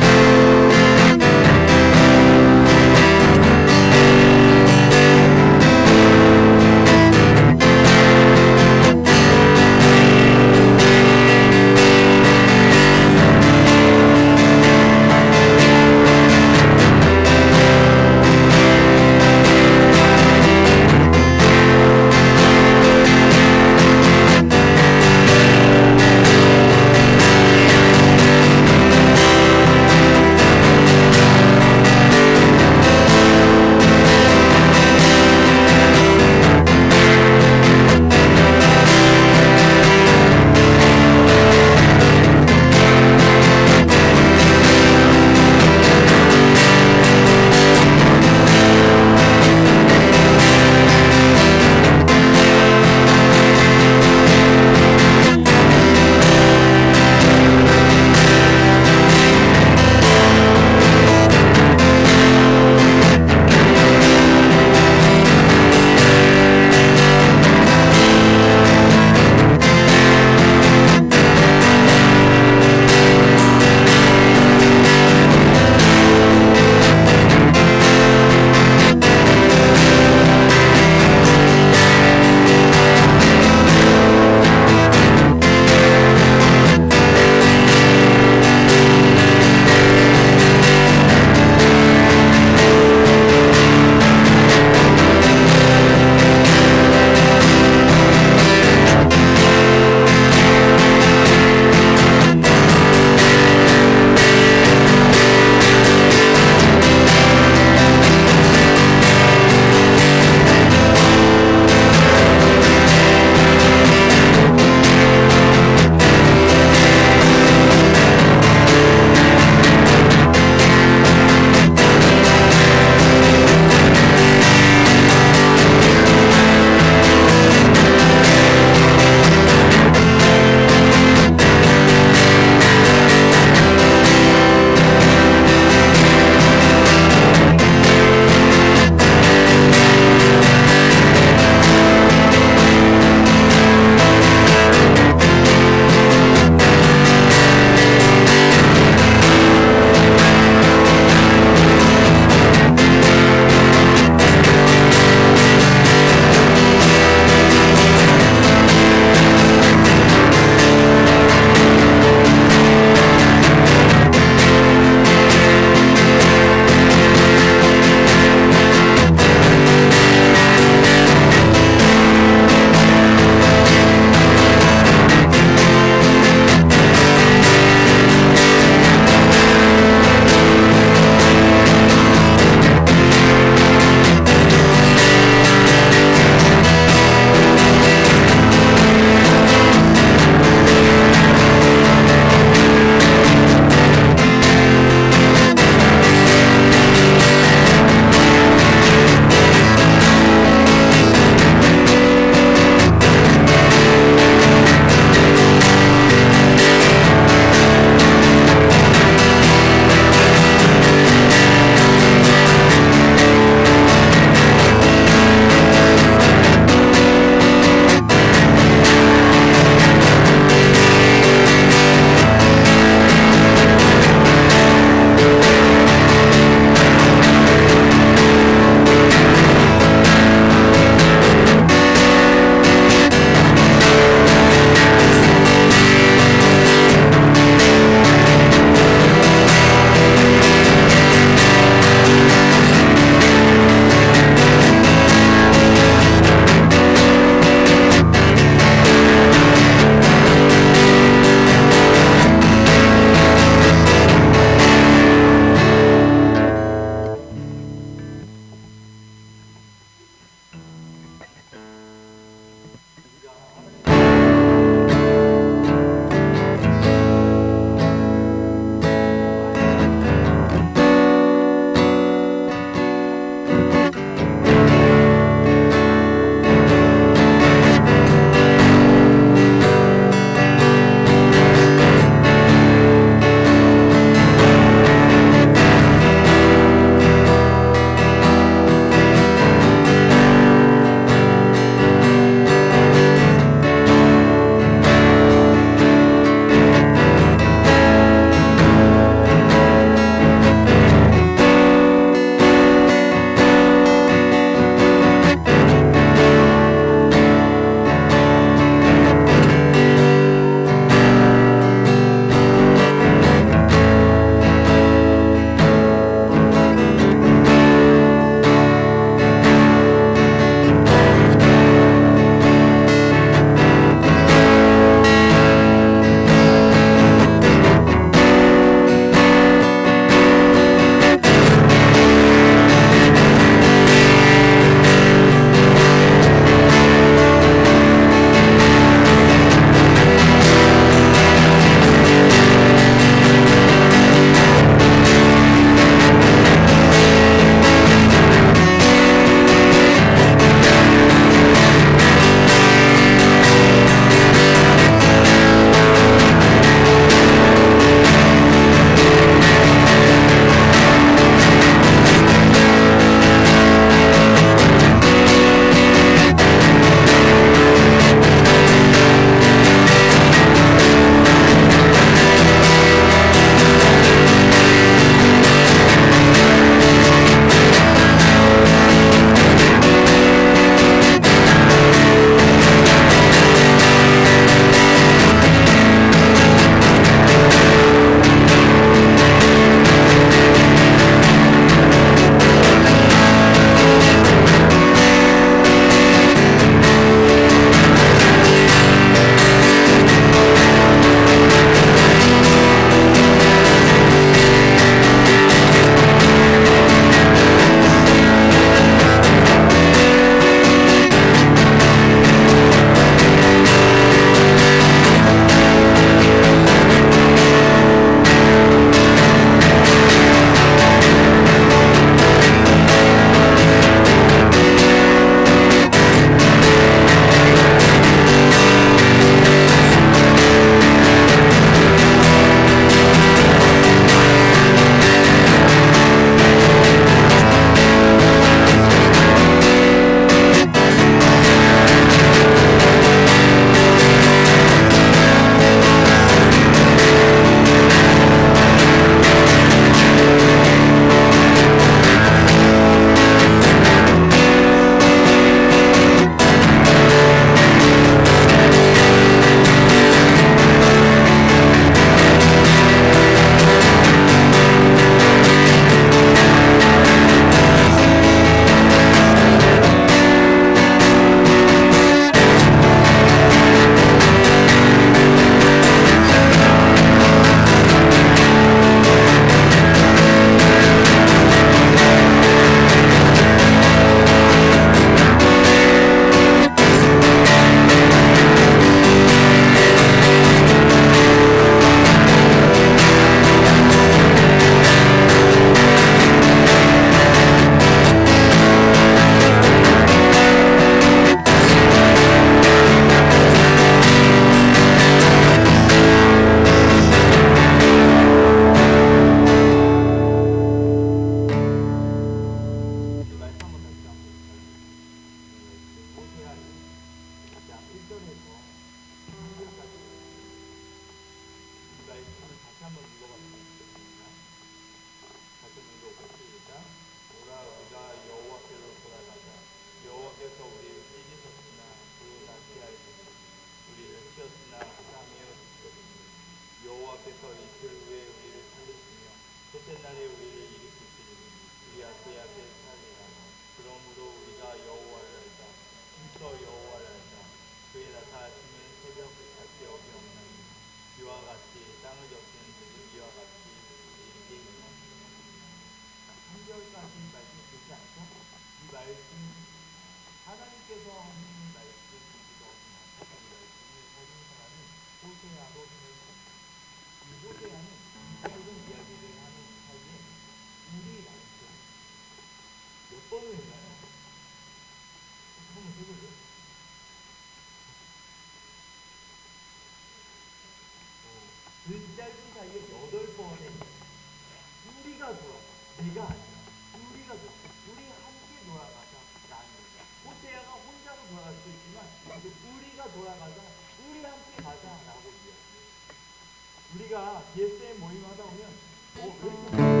우리가 DSM 모임 하다 보면 왜 이렇게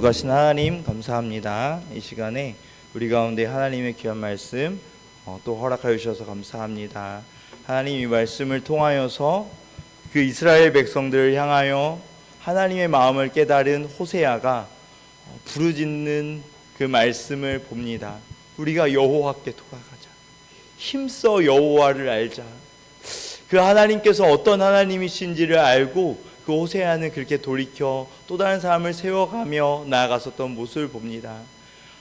거룩하신 하나님 감사합니다. 이 시간에 우리 가운데 하나님의 귀한 말씀 또 허락하여 주셔서 감사합니다. 하나님, 이 말씀을 통하여서 그 이스라엘 백성들을 향하여 하나님의 마음을 깨달은 호세아가 부르짖는 그 말씀을 봅니다. 우리가 여호와께 돌아가자. 힘써 여호와를 알자. 그 하나님께서 어떤 하나님이신지를 알고 그 호세아는 그렇게 돌이켜 또 다른 사람을 세워가며 나아갔었던 모습을 봅니다.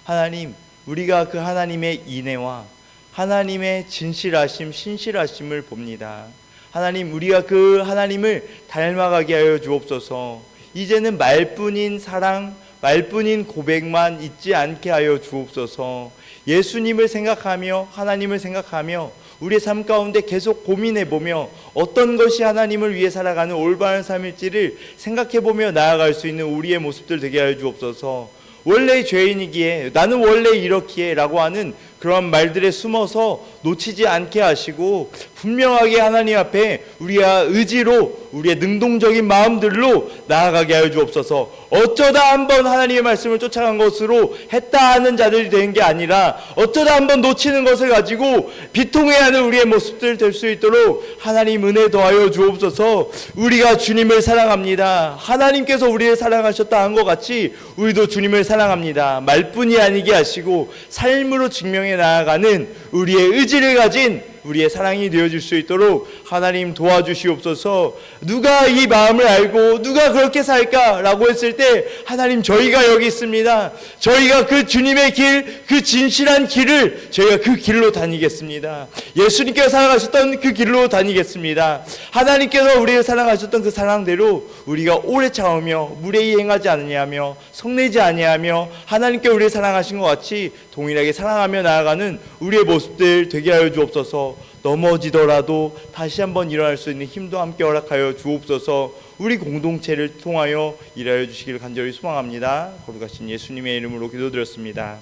하나님, 우리가 그 하나님의 인애와 하나님의 진실하심, 신실하심을 봅니다. 하나님, 우리가 그 하나님을 닮아가게 하여 주옵소서. 이제는 말뿐인 사랑, 말뿐인 고백만 있지 않게 하여 주옵소서. 예수님을 생각하며 하나님을 생각하며 우리의 삶 가운데 계속 고민해보며 어떤 것이 하나님을 위해 살아가는 올바른 삶일지를 생각해보며 나아갈 수 있는 우리의 모습들 되게 하여 주옵소서. 원래 죄인이기에, 나는 원래 이렇기에 라고 하는 그런 말들에 숨어서 놓치지 않게 하시고 분명하게 하나님 앞에 우리의 의지로, 우리의 능동적인 마음들로 나아가게 하여 주옵소서. 어쩌다 한번 하나님의 말씀을 쫓아간 것으로 했다 하는 자들이 되는 게 아니라 어쩌다 한번 놓치는 것을 가지고 비통해하는 우리의 모습들 될 수 있도록 하나님 은혜 더하여 주옵소서. 우리가 주님을 사랑합니다. 하나님께서 우리를 사랑하셨다 한 것 같이 우리도 주님을 사랑합니다. 말뿐이 아니게 하시고 삶으로 증명해 나아가는 우리의 의지를 가진 우리의 사랑이 되어질 수 있도록 하나님 도와주시옵소서. 누가 이 마음을 알고 누가 그렇게 살까라고 했을 때 하나님, 저희가 여기 있습니다. 저희가 그 주님의 길, 그 진실한 길을 저희가 그 길로 다니겠습니다. 예수님께서 사랑하셨던 그 길로 다니겠습니다. 하나님께서 우리를 사랑하셨던 그 사랑대로 우리가 오래 참으며 무례히 행하지 않으냐며 성내지 아니하며 하나님께 우리를 사랑하신 것 같이 동일하게 사랑하며 나아가는 우리의 모습들 되게 하여 주옵소서. 넘어지더라도 다시 한번 일어날 수 있는 힘도 함께 허락하여 주옵소서. 우리 공동체를 통하여 일하여 주시기를 간절히 소망합니다. 거룩하신 예수님의 이름으로 기도드렸습니다.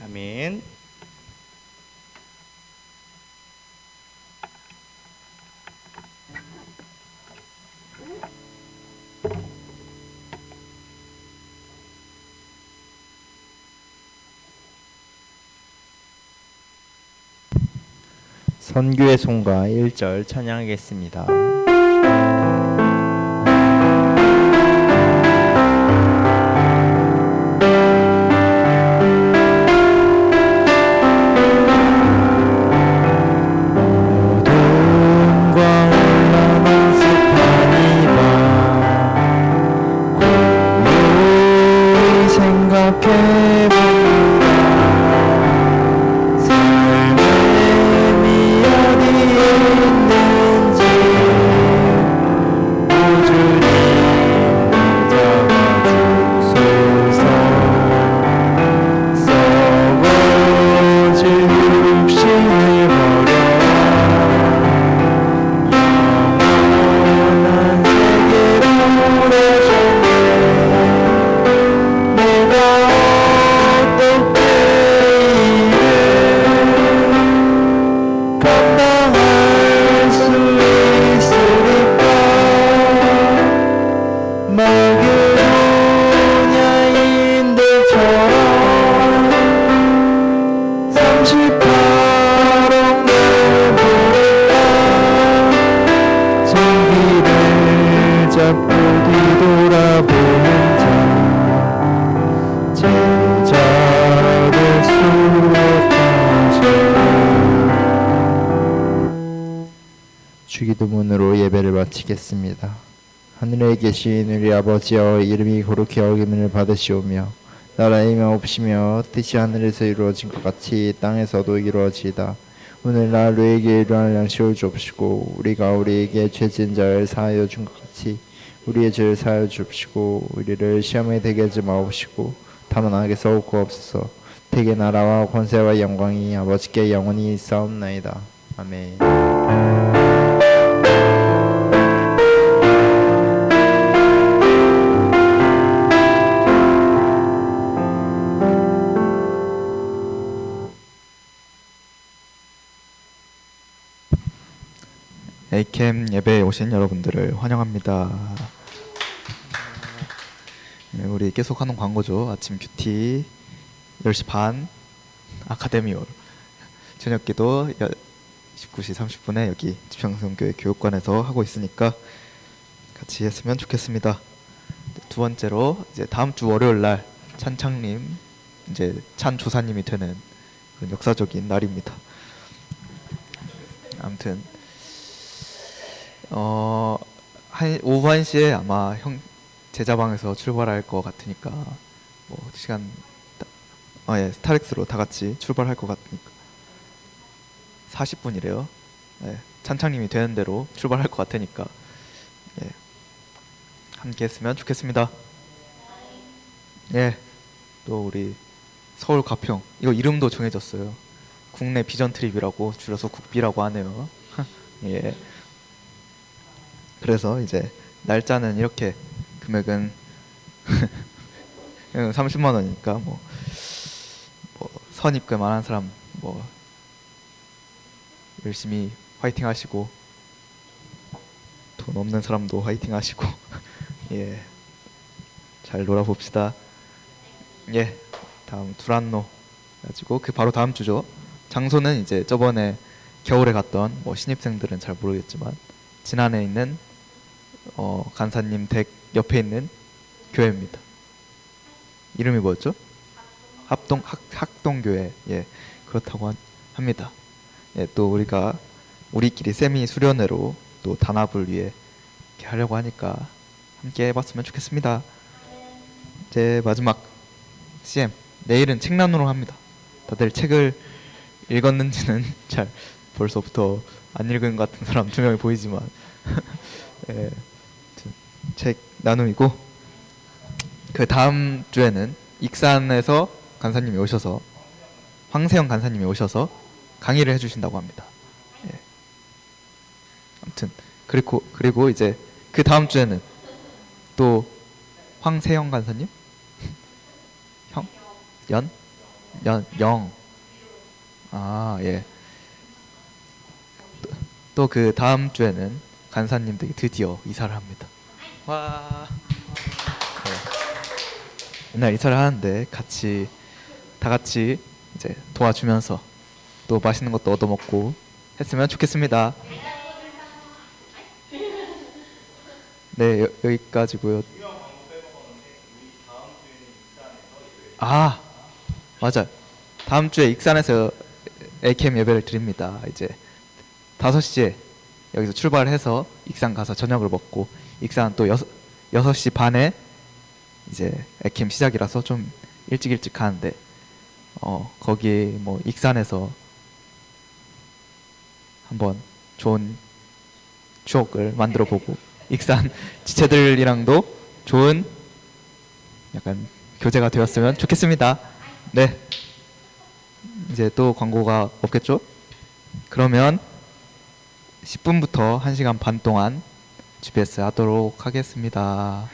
아멘. 선교의 송가 1절 찬양하겠습니다. 주기도문으로 예배를 마치겠습니다. 하늘에 계신 우리 아버지여, 이름이 거룩히 여김을 받으시오며 나라의 마옵시며 뜻이 하늘에서 이루어진 것 같이 땅에서도 이루어지이다. 오늘날 우리에게 일용할 양식을 주옵시고 우리가 우리에게 죄 지은 자를 사하여 준 것 같이 우리의 죄를 사하여 주옵시고 우리를 시험에 들게 하지 마옵시고 다만 악에서 구하옵소서. 대개 나라와 권세와 영광이 아버지께 영원히 있사옵나이다. 아멘. 에이캠 예배에 오신 여러분들을 환영합니다. 네, 우리 계속 하는 광고죠. 아침 큐티 10시 반 아카데미홀, 저녁 기도 19시 30분에 여기 지평성교회 교육관에서 하고 있으니까 같이 했으면 좋겠습니다. 두 번째로 이제 다음 주 월요일 날 찬창님, 이제 찬 조사님이 되는 그런 역사적인 날입니다. 아무튼 오후 1시에 아마 제자방에서 출발할 것 같으니까 뭐 시간 예, 스타렉스로 다 같이 출발할 것 같으니까 40분이래요. 예, 찬창님이 되는 대로 출발할 것 같으니까 예, 함께 했으면 좋겠습니다. 예, 또 우리 서울 가평, 이거 이름도 정해졌어요. 국내 비전 트립이라고 줄여서 국비라고 하네요. 예. 그래서 이제 날짜는 이렇게, 금액은 30만 원이니까 뭐 선입금 안 한 사람 뭐 열심히 화이팅 하시고, 돈 없는 사람도 화이팅 하시고 예, 잘 놀아봅시다. 예, 다음 두란노 가지고 그 바로 다음 주죠. 장소는 이제 저번에 겨울에 갔던, 뭐 신입생들은 잘 모르겠지만 진안에 있는 간사님 댁 옆에 있는 교회입니다. 이름이 뭐였죠? 학동교회. 예, 그렇다고 합니다. 예, 또 우리끼리 세미 수련회로 또 단합을 위해 이렇게 하려고 하니까 함께 해봤으면 좋겠습니다. 이제 마지막 CM, 내일은 책 나누러 합니다. 다들 책을 읽었는지는 잘 벌써부터 안 읽은 것 같은 사람 2명이 보이지만 예, 책 나눔이고, 그 다음 주에는 익산에서 간사님이 오셔서, 황세영 간사님이 오셔서 강의를 해주신다고 합니다. 예. 아무튼 그리고 이제 그 다음 주에는 또 황세영 간사님, 예. 또 그 다음 주에는 간사님들이 드디어 이사를 합니다. 와. 네. 맨날 이사를 하는데 다 같이 이제 도와주면서 또 맛있는 것도 얻어먹고 했으면 좋겠습니다. 네, 여기까지고요. 아, 맞아. 다음 주에 익산에서 AKM 예배를 드립니다. 이제 5시에 여기서 출발해서 익산 가서 저녁을 먹고, 익산 또 6시 반에 이제 AKM 시작이라서 좀 일찍 가는데, 거기 뭐 익산에서 한번 좋은 추억을 만들어 보고, 익산 지체들이랑도 좋은 약간 교제가 되었으면 좋겠습니다. 네, 이제 또 광고가 없겠죠? 그러면 10분부터 1시간 반 동안 GPS 하도록 하겠습니다.